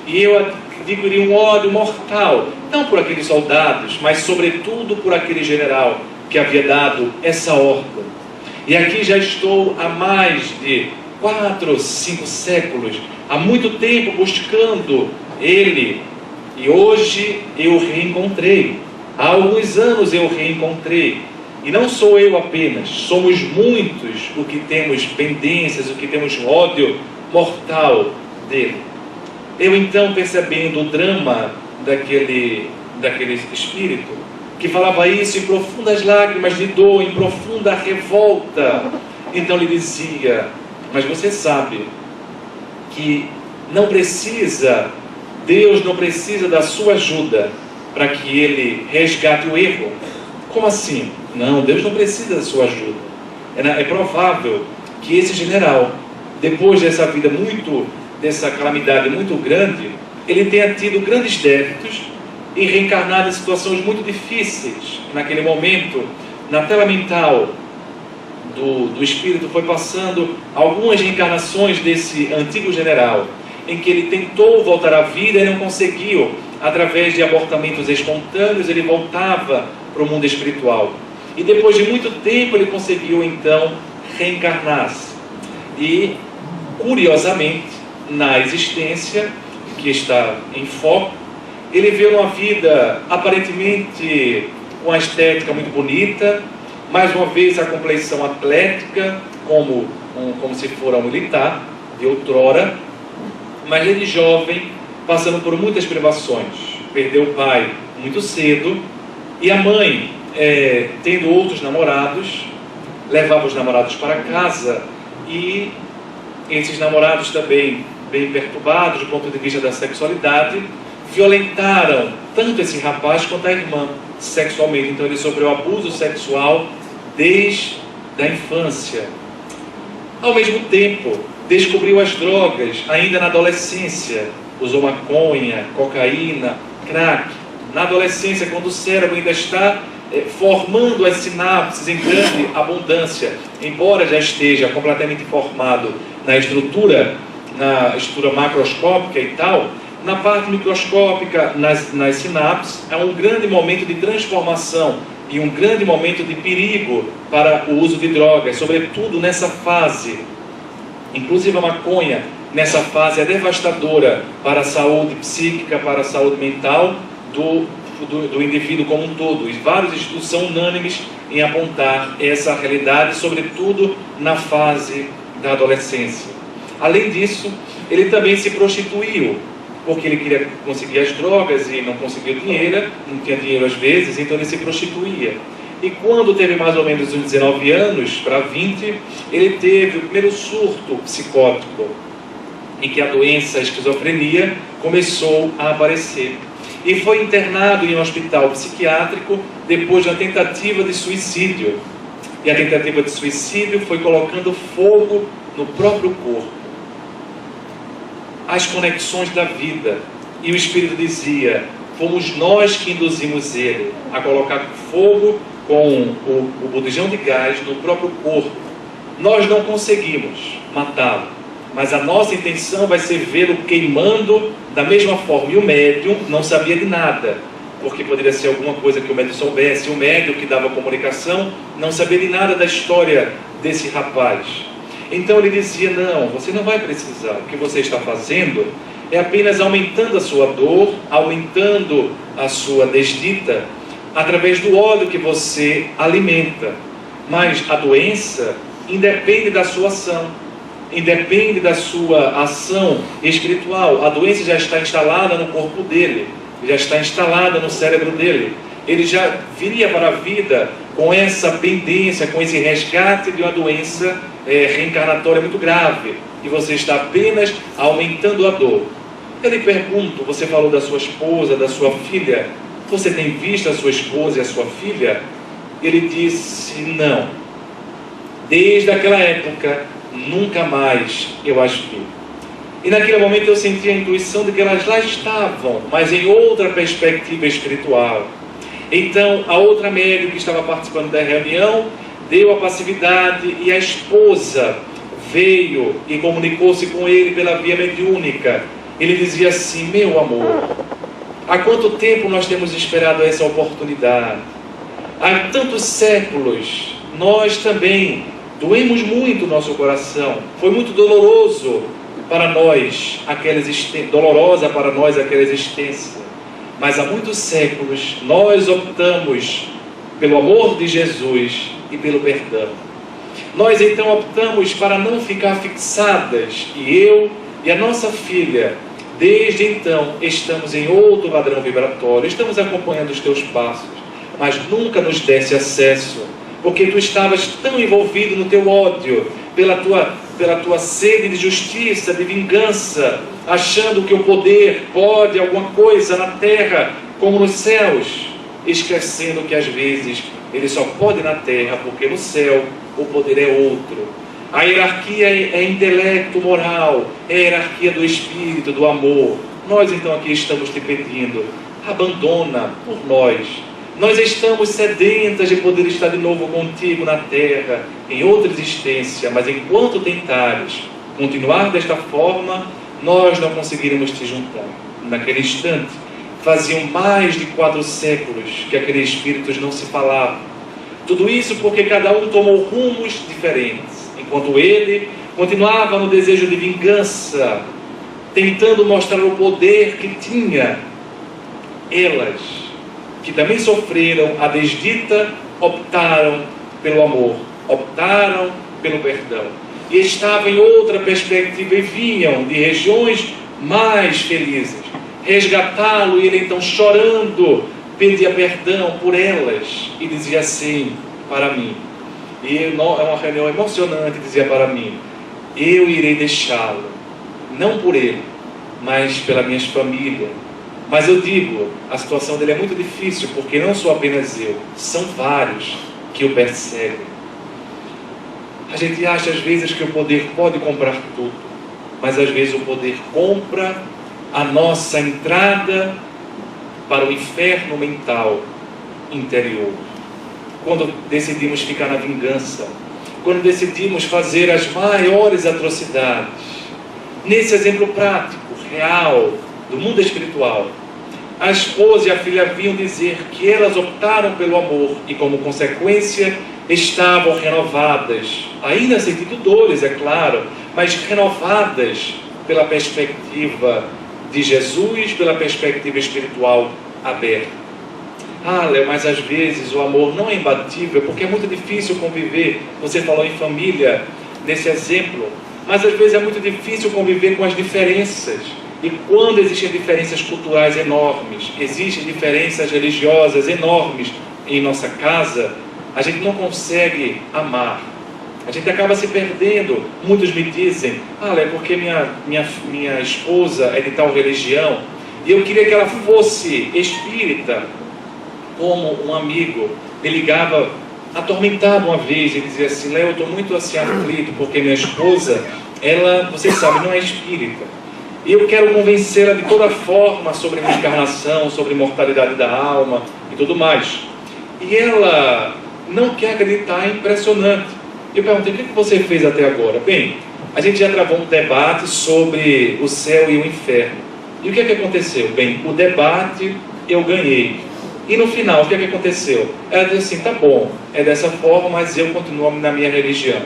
E eu adquiri um ódio mortal, não por aqueles soldados, mas sobretudo por aquele general que havia dado essa ordem. E aqui já estou há mais de 4, 5 séculos, há muito tempo buscando Ele, e hoje eu o reencontrei. Há alguns anos eu o reencontrei. E não sou eu apenas, somos muitos o que temos pendências, o que temos ódio mortal dele. Eu então, percebendo o drama daquele espírito, que falava isso em profundas lágrimas de dor, em profunda revolta, então lhe dizia: mas você sabe que não precisa, Deus não precisa da sua ajuda para que Ele resgate o erro. Como assim? Não, Deus não precisa da sua ajuda. É provável que esse general, depois dessa vida dessa calamidade muito grande, ele tenha tido grandes débitos e reencarnado em situações muito difíceis. Naquele momento, na tela mental do espírito, foi passando algumas reencarnações desse antigo general, em que ele tentou voltar à vida e não conseguiu. Através de abortamentos espontâneos, ele voltava para o mundo espiritual. E depois de muito tempo, ele conseguiu então reencarnar-se. E, curiosamente, na existência que está em foco, ele vê uma vida aparentemente com a estética muito bonita, mais uma vez a compleição atlética, como se fora um militar de outrora, mas ele jovem, passando por muitas privações. Perdeu o pai muito cedo, e a mãe, tendo outros namorados, levava os namorados para casa, e esses namorados também, bem perturbados do ponto de vista da sexualidade, violentaram tanto esse rapaz quanto a irmã sexualmente. Então ele sofreu abuso sexual desde a infância. Ao mesmo tempo, descobriu as drogas ainda na adolescência. Usou maconha, cocaína, crack. Na adolescência, quando o cérebro ainda está formando as sinapses em grande abundância, embora já esteja completamente formado na estrutura macroscópica e tal, na parte microscópica, nas sinapses, é um grande momento de transformação e um grande momento de perigo para o uso de drogas, sobretudo nessa fase. Inclusive a maconha, nessa fase, é devastadora para a saúde psíquica, para a saúde mental do indivíduo como um todo. E vários estudos são unânimes em apontar essa realidade, sobretudo na fase da adolescência. Além disso, ele também se prostituiu, porque ele queria conseguir as drogas e não conseguiu dinheiro, não tinha dinheiro às vezes, então ele se prostituía. E quando teve mais ou menos uns 19 anos para 20, ele teve o primeiro surto psicótico, em que a doença, a esquizofrenia, começou a aparecer. E foi internado em um hospital psiquiátrico depois de uma tentativa de suicídio. E a tentativa de suicídio foi colocando fogo no próprio corpo. As conexões da vida. E o Espírito dizia: fomos nós que induzimos ele a colocar fogo com o botijão de gás no próprio corpo. Nós não conseguimos matá-lo, mas a nossa intenção vai ser vê-lo queimando da mesma forma. E o médium não sabia de nada, porque poderia ser alguma coisa que o médium soubesse. O médium que dava comunicação não sabia de nada da história desse rapaz. Então ele dizia: não, você não vai precisar. O que você está fazendo é apenas aumentando a sua dor, aumentando a sua desdita, através do ódio que você alimenta. Mas a doença independe da sua ação, independe da sua ação espiritual. A doença já está instalada no corpo dele, já está instalada no cérebro dele. Ele já viria para a vida com essa pendência, com esse resgate de uma doença reencarnatória muito grave, e você está apenas aumentando a dor. Eu lhe pergunto: você falou da sua esposa, da sua filha, você tem visto a sua esposa e a sua filha? Ele disse: não, desde aquela época nunca mais eu as vi. E naquele momento eu senti a intuição de que elas lá estavam, mas em outra perspectiva espiritual. Então a outra médium que estava participando da reunião deu a passividade, e a esposa veio e comunicou-se com ele pela via mediúnica. Ele dizia assim: meu amor, há quanto tempo nós temos esperado essa oportunidade? Há tantos séculos nós também Doemos muito o nosso coração. Foi muito doloroso para nós dolorosa para nós aquela existência. Mas há muitos séculos nós optamos pelo amor de Jesus e pelo perdão. Nós então optamos para não ficar fixadas, e eu e a nossa filha, desde então, estamos em outro padrão vibratório, estamos acompanhando os teus passos, mas nunca nos desse acesso, porque tu estavas tão envolvido no teu ódio, pela tua sede de justiça, de vingança, achando que o poder pode alguma coisa na terra como nos céus, esquecendo que às vezes ele só pode na terra, porque no céu o poder é outro. A hierarquia é intelecto, moral, é a hierarquia do espírito, do amor. Nós então aqui estamos te pedindo, abandona por nós. Nós estamos sedentas de poder estar de novo contigo na terra, em outra existência, mas enquanto tentares continuar desta forma, nós não conseguiremos te juntar. Naquele instante, faziam mais de 4 séculos que aqueles espíritos não se falavam. Tudo isso porque cada um tomou rumos diferentes, enquanto ele continuava no desejo de vingança, tentando mostrar o poder que tinha. Elas, que também sofreram a desdita, optaram pelo amor, optaram pelo perdão. E estavam em outra perspectiva e vinham de regiões mais felizes. Resgatá-lo, e ele então chorando, pedia perdão por elas e dizia assim para mim. E é uma reunião emocionante, dizia para mim: eu irei deixá-lo, não por ele, mas pela minha família. Mas eu digo, a situação dele é muito difícil, porque não sou apenas eu, são vários que o perseguem. A gente acha às vezes que o poder pode comprar tudo, mas às vezes o poder compra a nossa entrada para o inferno mental interior. Quando decidimos ficar na vingança, quando decidimos fazer as maiores atrocidades. Nesse exemplo prático, real, do mundo espiritual, a esposa e a filha vinham dizer que elas optaram pelo amor e, como consequência, estavam renovadas, ainda sentindo dores, é claro, mas renovadas pela perspectiva de Jesus, pela perspectiva espiritual aberta. Léo, mas às vezes o amor não é imbatível, porque é muito difícil conviver. Você falou em família, nesse exemplo, mas às vezes é muito difícil conviver com as diferenças. E quando existem diferenças culturais enormes, existem diferenças religiosas enormes em nossa casa, a gente não consegue amar. A gente acaba se perdendo. Muitos me dizem: é porque minha esposa é de tal religião, e eu queria que ela fosse espírita. Como um amigo me ligava atormentado uma vez e dizia assim: Léo, eu estou muito assim aflito, porque minha esposa, ela, você sabe, não é espírita. E eu quero convencê-la de toda forma sobre reencarnação, sobre mortalidade da alma e tudo mais. E ela não quer acreditar, é impressionante. Eu perguntei: o que você fez até agora? Bem, a gente já travou um debate sobre o céu e o inferno. E o que aconteceu? Bem, o debate eu ganhei. E no final, o que aconteceu? Ela disse assim: tá bom, é dessa forma, mas eu continuo na minha religião.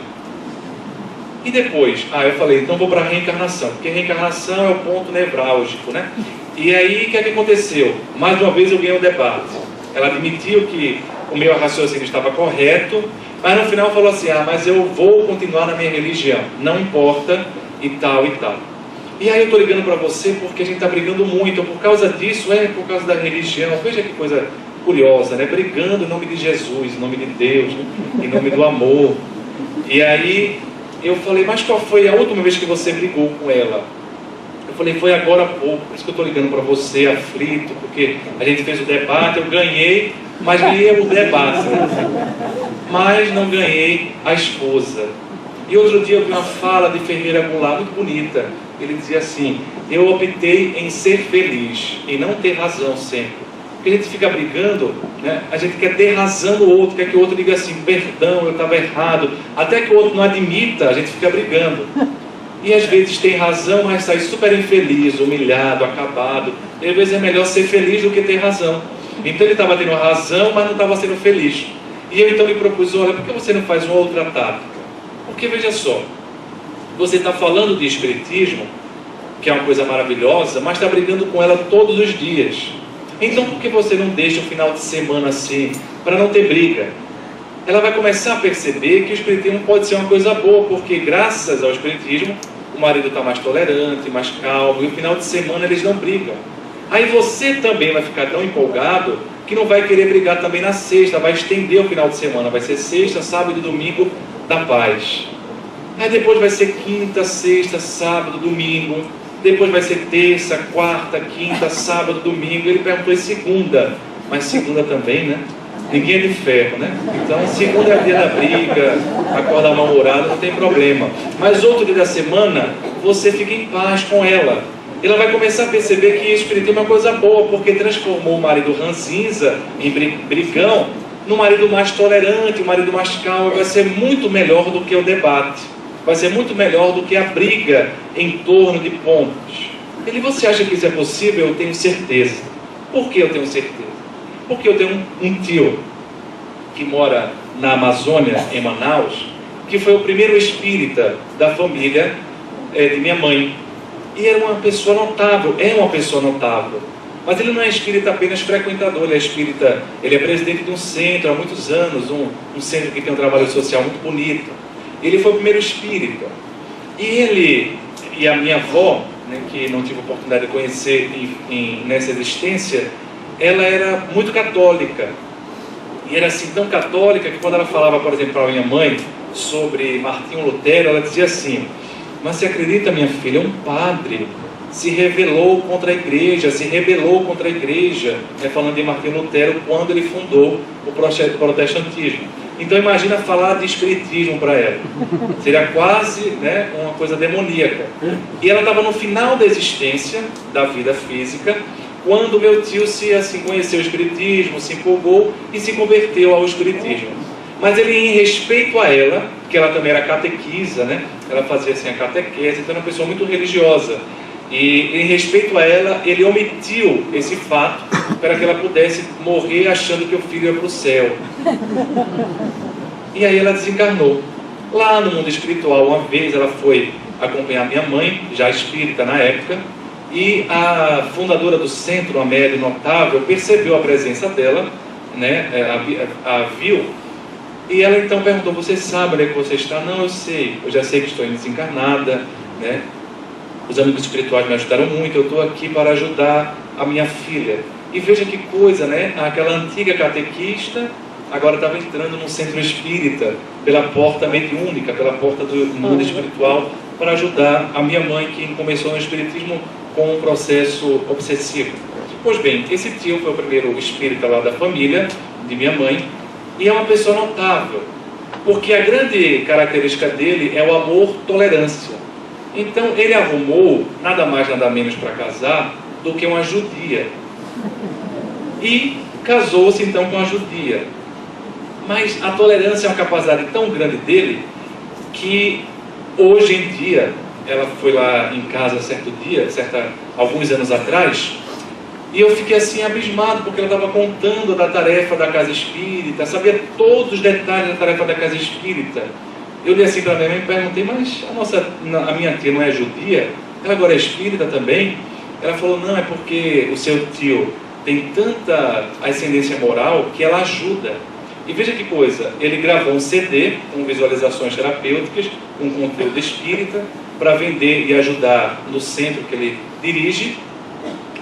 E depois, eu falei: então vou para a reencarnação, porque reencarnação é o ponto nevrálgico, né? E aí, o que aconteceu? Mais uma vez eu ganhei o debate. Ela admitiu que o meu raciocínio estava correto, mas no final falou assim: mas eu vou continuar na minha religião, não importa, e tal e tal. E aí eu estou ligando para você porque a gente está brigando muito, por causa disso, por causa da religião. Veja que coisa curiosa, né? Brigando em nome de Jesus, em nome de Deus, em nome do amor. E aí eu falei: mas qual foi a última vez que você brigou com ela? Eu falei: foi agora há pouco, por isso que eu estou ligando para você, aflito, porque a gente fez o debate, eu ganhei, mas ganhei o debate, mas não ganhei a esposa. E outro dia eu vi uma fala de Ferreira Goulart muito bonita. Ele dizia assim: eu optei em ser feliz e não ter razão sempre. Porque a gente fica brigando, né? A gente quer ter razão no outro, quer que o outro diga assim: perdão, eu estava errado. Até que o outro não admita, a gente fica brigando. E às vezes tem razão, mas sai super infeliz, humilhado, acabado. E às vezes é melhor ser feliz do que ter razão. Então ele estava tendo razão, mas não estava sendo feliz. E eu então lhe propus: olha, por que você não faz uma outra tática? Porque veja só, você está falando de espiritismo, que é uma coisa maravilhosa, mas está brigando com ela todos os dias. Então por que você não deixa o final de semana assim, para não ter briga? Ela vai começar a perceber que o espiritismo pode ser uma coisa boa, porque graças ao espiritismo, o marido está mais tolerante, mais calmo, e o final de semana eles não brigam. Aí você também vai ficar tão empolgado que não vai querer brigar também na sexta, vai estender o final de semana, vai ser sexta, sábado e domingo da paz. Aí depois vai ser quinta, sexta, sábado, domingo, depois vai ser terça, quarta, quinta, sábado, domingo. Ele perguntou em segunda, mas segunda também, né? Ninguém é de ferro, né? Então segunda é dia da briga, acorda mal-humorado, não tem problema. Mas outro dia da semana, você fica em paz com ela. Ela vai começar a perceber que espiritismo é uma coisa boa, porque transformou o marido ranzinza em brigão no marido mais tolerante, o marido mais calmo. Vai ser muito melhor do que o debate, vai ser muito melhor do que a briga em torno de pontos. Você acha que isso é possível? Eu tenho certeza. Por que eu tenho certeza? Porque eu tenho um tio que mora na Amazônia, em Manaus, que foi o primeiro espírita da família de minha mãe. E era uma pessoa notável, é uma pessoa notável. Mas ele não é espírita apenas frequentador, ele é espírita, ele é presidente de um centro há muitos anos, um centro que tem um trabalho social muito bonito. Ele foi o primeiro espírita. E ele e a minha avó, né, que não tive a oportunidade de conhecer nessa existência, ela era muito católica. E era assim tão católica que quando ela falava, por exemplo, para a minha mãe sobre Martinho Lutero, ela dizia assim: mas você acredita, minha filha, um padre se rebelou contra a igreja, falando de Martinho Lutero, quando ele fundou o protestantismo. Então imagina falar de espiritismo para ela, seria quase, né, uma coisa demoníaca. E ela estava no final da existência, da vida física, quando meu tio conheceu o espiritismo, se empolgou e se converteu ao espiritismo. Mas ele, em respeito a ela, que ela também era catequisa, né? Ela fazia assim a catequese, então era uma pessoa muito religiosa. E em respeito a ela, ele omitiu esse fato para que ela pudesse morrer achando que o filho ia para o céu. E aí ela desencarnou. Lá no mundo espiritual, uma vez ela foi acompanhar minha mãe, já espírita na época, e a fundadora do centro, uma médium notável, percebeu a presença dela, né? A viu. E ela então perguntou: você sabe onde é que você está? Não, eu sei, eu já sei que estou desencarnada, né? Os amigos espirituais me ajudaram muito, eu estou aqui para ajudar a minha filha. E veja que coisa, né? Aquela antiga catequista agora estava entrando num centro espírita, pela porta mediúnica, pela porta do mundo espiritual, para ajudar a minha mãe, que começou no espiritismo com um processo obsessivo. Pois bem, esse tio foi o primeiro espírita lá da família, de minha mãe, e é uma pessoa notável, porque a grande característica dele é o amor-tolerância. Então ele arrumou nada mais nada menos para casar do que uma judia, e casou-se então com a judia. Mas a tolerância é uma capacidade tão grande dele que hoje em dia, ela foi lá em casa alguns anos atrás, e eu fiquei assim abismado, porque ela estava contando da tarefa da casa espírita, sabia todos os detalhes da tarefa da casa espírita. Eu li assim para minha mãe e perguntei: mas a minha tia não é judia? Ela agora é espírita também? Ela falou: não, é porque o seu tio tem tanta ascendência moral que ela ajuda. E veja que coisa, ele gravou um CD com visualizações terapêuticas, com conteúdo espírita, para vender e ajudar no centro que ele dirige.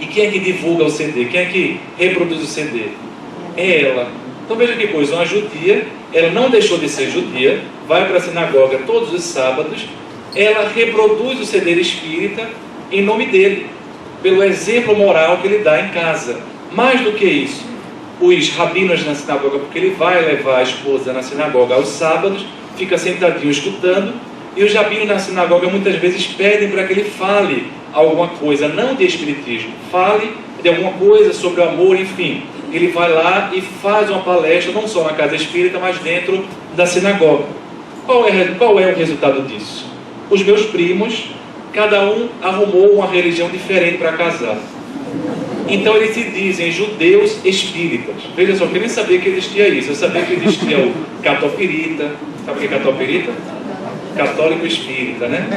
E quem é que divulga o CD? Quem é que reproduz o CD? É ela. Então veja que coisa, uma judia, ela não deixou de ser judia, vai para a sinagoga todos os sábados, ela reproduz o CD espírita em nome dele, pelo exemplo moral que ele dá em casa. Mais do que isso, os rabinos na sinagoga, porque ele vai levar a esposa na sinagoga aos sábados, fica sentadinho escutando, e os rabinos na sinagoga muitas vezes pedem para que ele fale alguma coisa, não de espiritismo, fale de alguma coisa sobre o amor, enfim. Ele vai lá e faz uma palestra, não só na casa espírita, mas dentro da sinagoga. Qual é o resultado disso? Os meus primos, cada um arrumou uma religião diferente para casar. Então eles se dizem judeus espíritas. Veja só, eu nem sabia que existia isso. Eu sabia que existia o catopirita. Sabe o que é catopirita? católico espírita, né?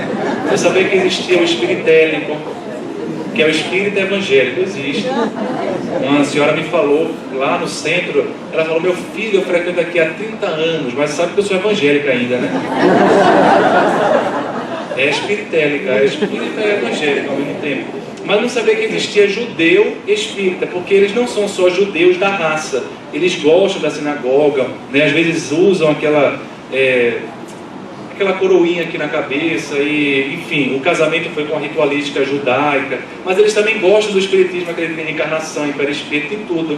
Eu sabia que existia o espiritélico, que é o espírita evangélico, existe. Uma senhora me falou lá no centro, ela falou: meu filho, eu frequento aqui há 30 anos, mas sabe que eu sou evangélica ainda, né? É espiritélica, é espírita e evangélica ao mesmo tempo. Mas não sabia que existia judeu espírita, porque eles não são só judeus da raça, eles gostam da sinagoga, né? Às vezes usam aquela coroinha aqui na cabeça, e enfim, o casamento foi com a ritualística judaica, mas eles também gostam do espiritismo, acreditam em reencarnação, em perispírito, em tudo,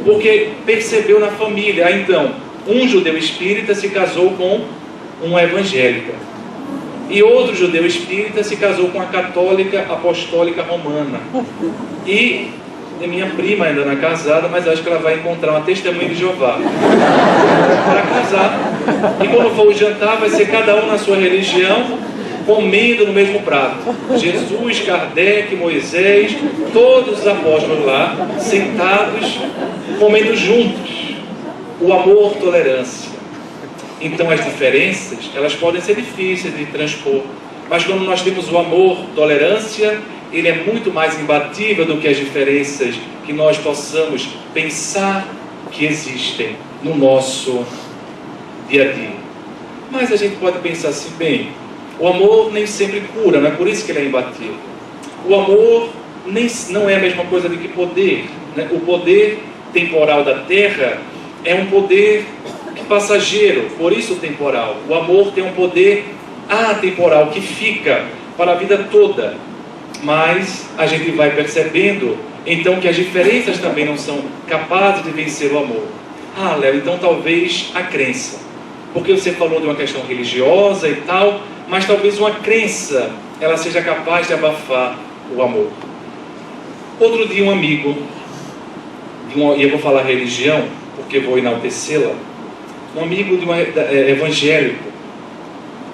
porque percebeu na família. Então, um judeu espírita se casou com uma evangélica, e outro judeu espírita se casou com a católica apostólica romana, e minha prima ainda não é casada, mas acho que ela vai encontrar uma testemunha de Jeová para casar. E quando for o jantar, vai ser cada um na sua religião, comendo no mesmo prato. Jesus, Kardec, Moisés, todos os apóstolos lá, sentados, comendo juntos. O amor, tolerância. Então as diferenças, elas podem ser difíceis de transpor, mas quando nós temos o amor, tolerância, ele é muito mais imbatível do que as diferenças que nós possamos pensar que existem no nosso dia a dia. Mas a gente pode pensar assim: bem, o amor nem sempre cura, não é por isso que ele é imbatível. O amor não é a mesma coisa do que poder, né? O poder temporal da terra é um poder passageiro, por isso temporal. O amor tem um poder atemporal que fica para a vida toda. Mas a gente vai percebendo então que as diferenças também não são capazes de vencer o amor. Ah, Léo, então talvez a crença, porque você falou de uma questão religiosa e tal, mas talvez uma crença ela seja capaz de abafar o amor. Outro dia um amigo, e eu vou falar religião porque vou enaltecê-la, um amigo evangélico.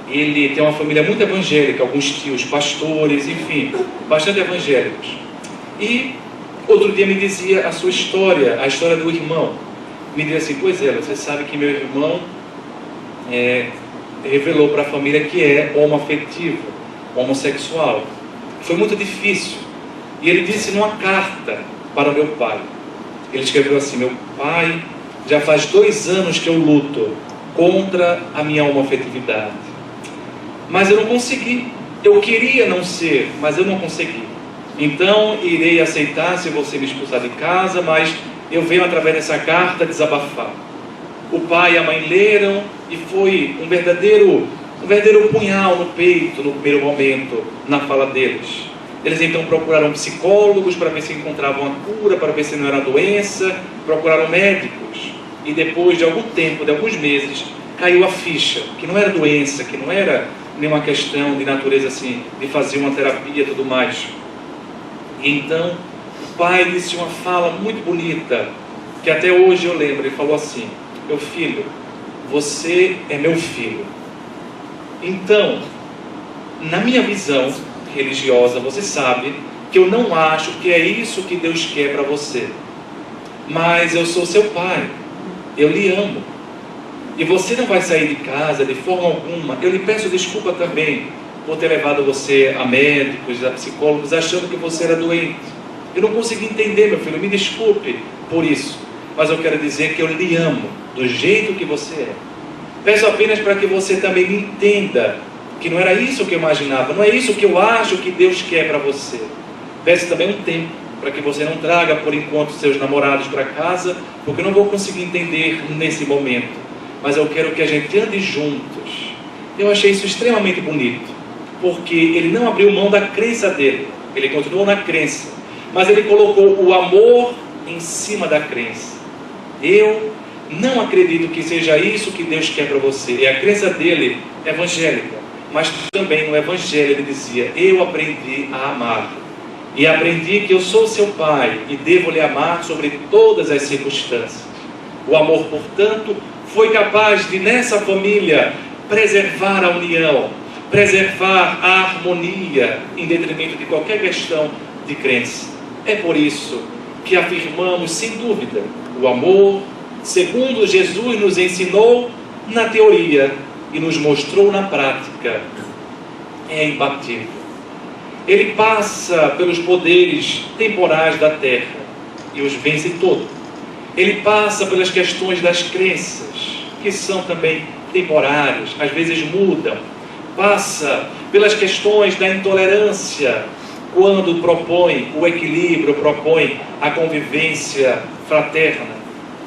Ele tem uma família muito evangélica, alguns tios, pastores, enfim, bastante evangélicos. E outro dia me dizia a sua história, a história do irmão. Me dizia assim: pois é, você sabe que meu irmão revelou para a família que é homoafetivo, homossexual. Foi muito difícil. E ele disse numa carta para o meu pai, ele escreveu assim: meu pai, já faz 2 anos que eu luto contra a minha homoafetividade. Mas eu não consegui. Eu queria não ser, mas eu não consegui. Então irei aceitar se você me expulsar de casa, mas eu venho através dessa carta desabafar. O pai e a mãe leram e foi um verdadeiro punhal no peito no primeiro momento, na fala deles. Eles então procuraram psicólogos para ver se encontravam a cura, para ver se não era doença, procuraram médicos. E depois de algum tempo, de alguns meses, caiu a ficha, que não era doença, que não era nenhuma questão de natureza assim, de fazer uma terapia e tudo mais. E então, o pai disse uma fala muito bonita, que até hoje eu lembro. Ele falou assim: meu filho, você é meu filho. Então, na minha visão religiosa, você sabe que eu não acho que é isso que Deus quer para você. Mas eu sou seu pai, eu lhe amo. E você não vai sair de casa de forma alguma. Eu lhe peço desculpa também por ter levado você a médicos, a psicólogos, achando que você era doente. Eu não consegui entender, meu filho, me desculpe por isso. Mas eu quero dizer que eu lhe amo do jeito que você é. Peço apenas para que você também me entenda que não era isso que eu imaginava, não é isso que eu acho que Deus quer para você. Peço também um tempo para que você não traga por enquanto seus namorados para casa, porque eu não vou conseguir entender nesse momento. Mas eu quero que a gente ande juntos. Eu achei isso extremamente bonito, porque ele não abriu mão da crença dele, ele continuou na crença, mas ele colocou o amor em cima da crença. Eu não acredito que seja isso que Deus quer para você. E a crença dele é evangélica, mas também no evangelho ele dizia: eu aprendi a amar, e aprendi que eu sou seu pai e devo lhe amar sobre todas as circunstâncias. O amor, portanto, foi capaz de, nessa família, preservar a união, preservar a harmonia, em detrimento de qualquer questão de crença. É por isso que afirmamos, sem dúvida, o amor, segundo Jesus nos ensinou, na teoria e nos mostrou na prática, é imbatível. Ele passa pelos poderes temporais da terra e os vence todos. Ele passa pelas questões das crenças, que são também temporárias, às vezes mudam. Passa pelas questões da intolerância, quando propõe o equilíbrio, propõe a convivência fraterna.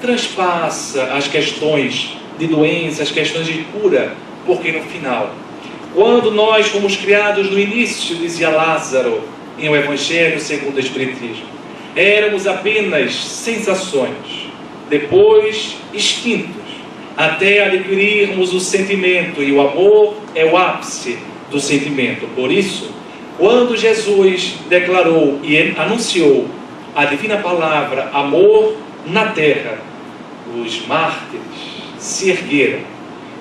Transpassa as questões de doença, as questões de cura, porque no final, quando nós fomos criados no início, dizia Lázaro, em O Evangelho segundo o Espiritismo, éramos apenas sensações, depois extintos, até adquirirmos o sentimento, e o amor é o ápice do sentimento. Por isso, quando Jesus declarou e anunciou a divina palavra amor na terra, os mártires se ergueram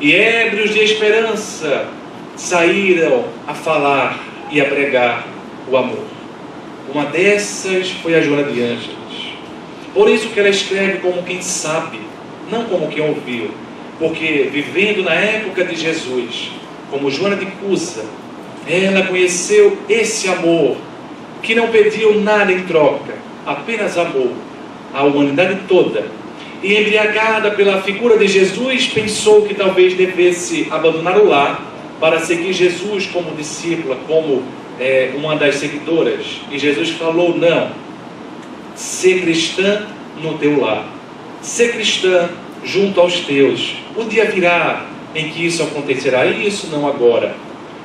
e, ébrios de esperança, saíram a falar e a pregar o amor. Uma dessas foi a Joana de Ângeles. Por isso que ela escreve como quem sabe, não como quem ouviu, porque vivendo na época de Jesus, como Joana de Cusa, ela conheceu esse amor que não pediu nada em troca, apenas amor à humanidade toda. E embriagada pela figura de Jesus, pensou que talvez devesse abandonar o lar para seguir Jesus como discípula, como uma das seguidoras. E Jesus falou: não, ser cristã no teu lar, ser cristã junto aos teus. O dia virá em que isso acontecerá, isso não agora.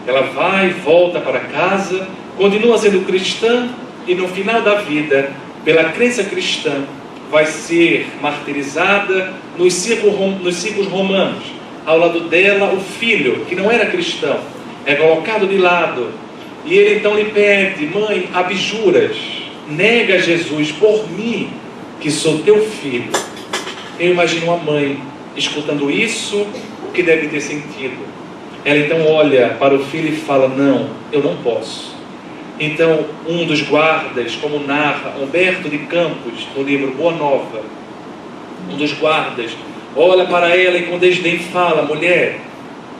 Ela vai, volta para casa, continua sendo cristã e no final da vida, pela crença cristã, vai ser martirizada nos círculos romanos. Ao lado dela, o filho, que não era cristão, é colocado de lado. E ele então lhe pede: mãe, abjuras, nega Jesus por mim, que sou teu filho. Eu imagino uma mãe escutando isso, o que deve ter sentido. Ela então olha para o filho e fala: não, eu não posso. Então um dos guardas, como narra Humberto de Campos no livro Boa Nova, um dos guardas olha para ela e com desdém fala: mulher,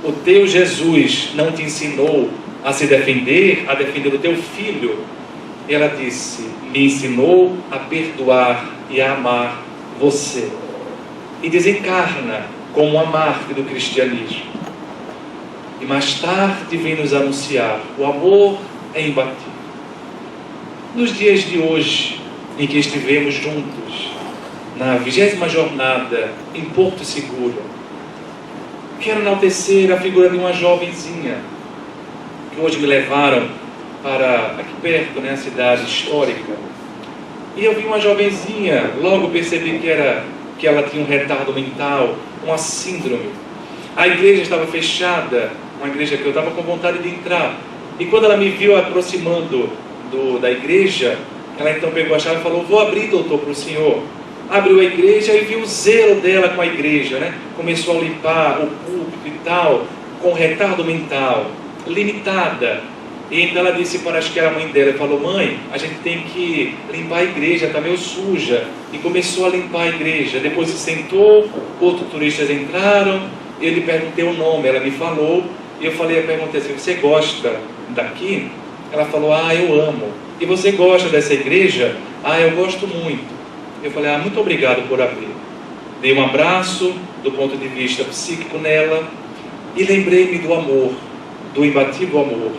o teu Jesus não te ensinou a se defender, a defender o teu filho? Ela disse: me ensinou a perdoar e a amar você. E desencarna como uma mártir do cristianismo. E mais tarde vem nos anunciar: o amor é imbatível. Nos dias de hoje, em que estivemos juntos, na 20ª jornada em Porto Seguro, quero enaltecer a figura de uma jovenzinha, que hoje me levaram para aqui perto, a cidade histórica. E eu vi uma jovenzinha, logo percebi que ela tinha um retardo mental, uma síndrome. A igreja estava fechada, uma igreja que eu estava com vontade de entrar. E quando ela me viu aproximando da igreja, ela então pegou a chave e falou: vou abrir, doutor, para o senhor. Abriu a igreja e viu o zelo dela com a igreja, Começou a limpar o púlpito e tal, com retardo mental, limitada. E então ela disse para, acho que era a mãe dela, falou: mãe, a gente tem que limpar a igreja, está meio suja. E começou a limpar a igreja. Depois se sentou, outros turistas entraram, eu lhe perguntei o nome, ela me falou, e eu perguntei assim: você gosta daqui? Ela falou: ah, eu amo. E você gosta dessa igreja? Ah, eu gosto muito. Eu falei: ah, muito obrigado por abrir. Dei um abraço do ponto de vista psíquico nela e lembrei-me do amor, do imbatível amor,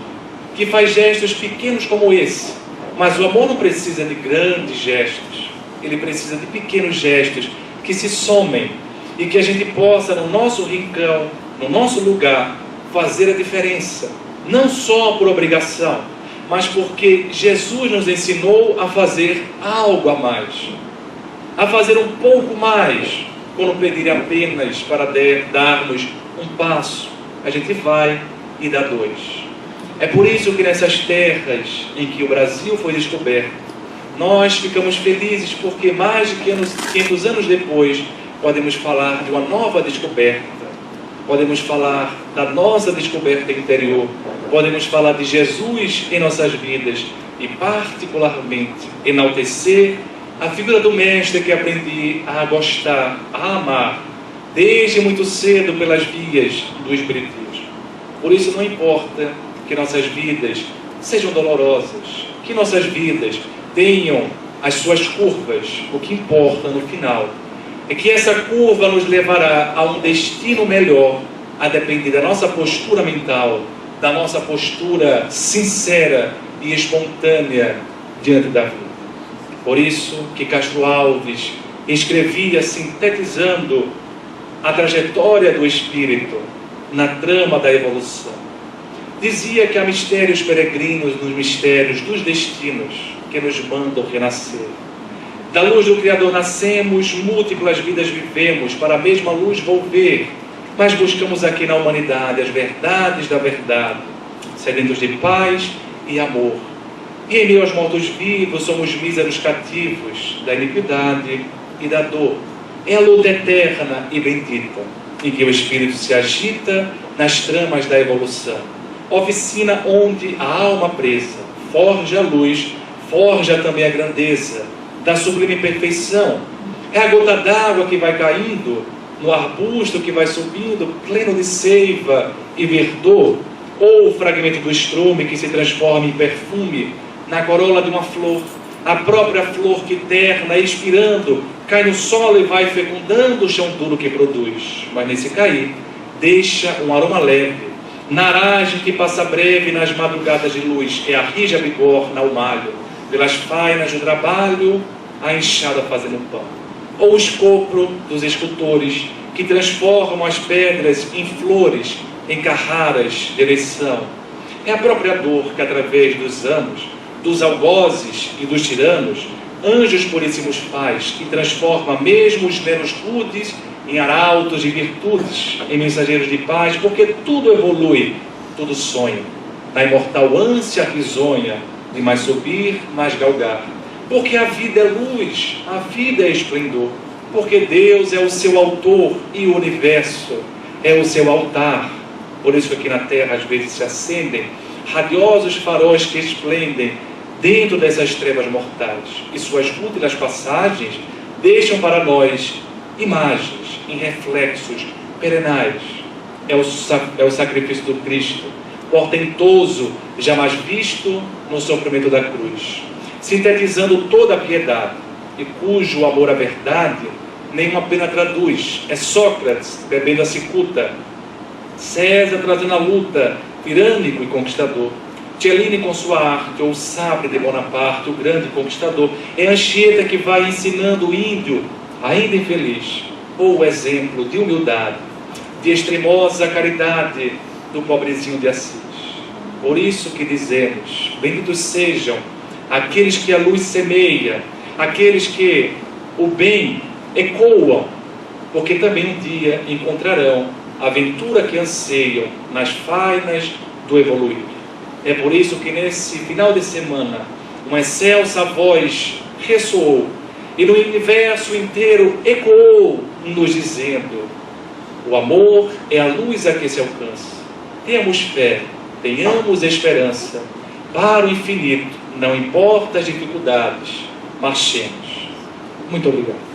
que faz gestos pequenos como esse. Mas o amor não precisa de grandes gestos, ele precisa de pequenos gestos que se somem e que a gente possa, no nosso rincão, no nosso lugar, fazer a diferença, não só por obrigação, mas porque Jesus nos ensinou a fazer algo a mais, a fazer um pouco mais. Quando pedir apenas para darmos um passo, a gente vai e dá dois. É por isso que nessas terras em que o Brasil foi descoberto, nós ficamos felizes, porque mais de 500 anos depois podemos falar de uma nova descoberta, podemos falar da nossa descoberta interior, podemos falar de Jesus em nossas vidas e particularmente enaltecer a figura do mestre que aprendi a gostar, a amar, desde muito cedo pelas vias do Espiritismo. Por isso não importa que nossas vidas sejam dolorosas, que nossas vidas tenham as suas curvas, o que importa no final é que essa curva nos levará a um destino melhor, a depender da nossa postura mental, da nossa postura sincera e espontânea diante da vida. Por isso que Castro Alves escrevia sintetizando a trajetória do espírito na trama da evolução. Dizia que há mistérios peregrinos nos mistérios dos destinos que nos mandam renascer. Da luz do Criador nascemos, múltiplas vidas vivemos, para a mesma luz volver, mas buscamos aqui na humanidade as verdades da verdade, sedentos de paz e amor. E em meio aos mortos-vivos somos míseros cativos da iniquidade e da dor. É a luta eterna e bendita, em que o Espírito se agita nas tramas da evolução. Oficina onde a alma presa forja a luz, forja também a grandeza da sublime perfeição. É a gota d'água que vai caindo no arbusto que vai subindo, pleno de seiva e verdor, ou o fragmento do estrume que se transforma em perfume na corola de uma flor, a própria flor que terna, expirando, cai no solo e vai fecundando o chão duro que produz, mas nesse cair deixa um aroma leve, na aragem que passa breve nas madrugadas de luz, é a rija bigorna ao malho, pelas fainas do trabalho, a enxada fazendo pão. Ou o escopro dos escultores, que transformam as pedras em flores, em carraras de eleição. É a própria dor que, através dos anos, dos algozes e dos tiranos, anjos puríssimos faz, que transforma mesmo os menos rudes em arautos de virtudes, em mensageiros de paz, porque tudo evolui, tudo sonha, na imortal ânsia risonha de mais subir, mais galgar. Porque a vida é luz, a vida é esplendor, porque Deus é o seu autor e o universo é o seu altar. Por isso que aqui na terra às vezes se acendem radiosos faróis que esplendem dentro dessas trevas mortais, e suas úteis passagens deixam para nós imagens em reflexos perenais. É o sacrifício do Cristo, portentoso, jamais visto no sofrimento da cruz, sintetizando toda a piedade, e cujo amor à verdade nenhuma pena traduz. É Sócrates bebendo a cicuta, César trazendo a luta, tirânico e conquistador, Cellini com sua arte, ou o sabre de Bonaparte, o grande conquistador. É Anchieta que vai ensinando o índio, ainda infeliz, ou o exemplo de humildade, de extremosa caridade do pobrezinho de Assis. Por isso que dizemos, benditos sejam aqueles que a luz semeia, aqueles que o bem ecoam, porque também um dia encontrarão a aventura que anseiam nas fainas do evoluir. É por isso que nesse final de semana uma excelsa voz ressoou e no universo inteiro ecoou, nos dizendo: o amor é a luz a que se alcança. Tenhamos fé, tenhamos esperança, para o infinito, não importa as dificuldades, marchemos. Muito obrigado.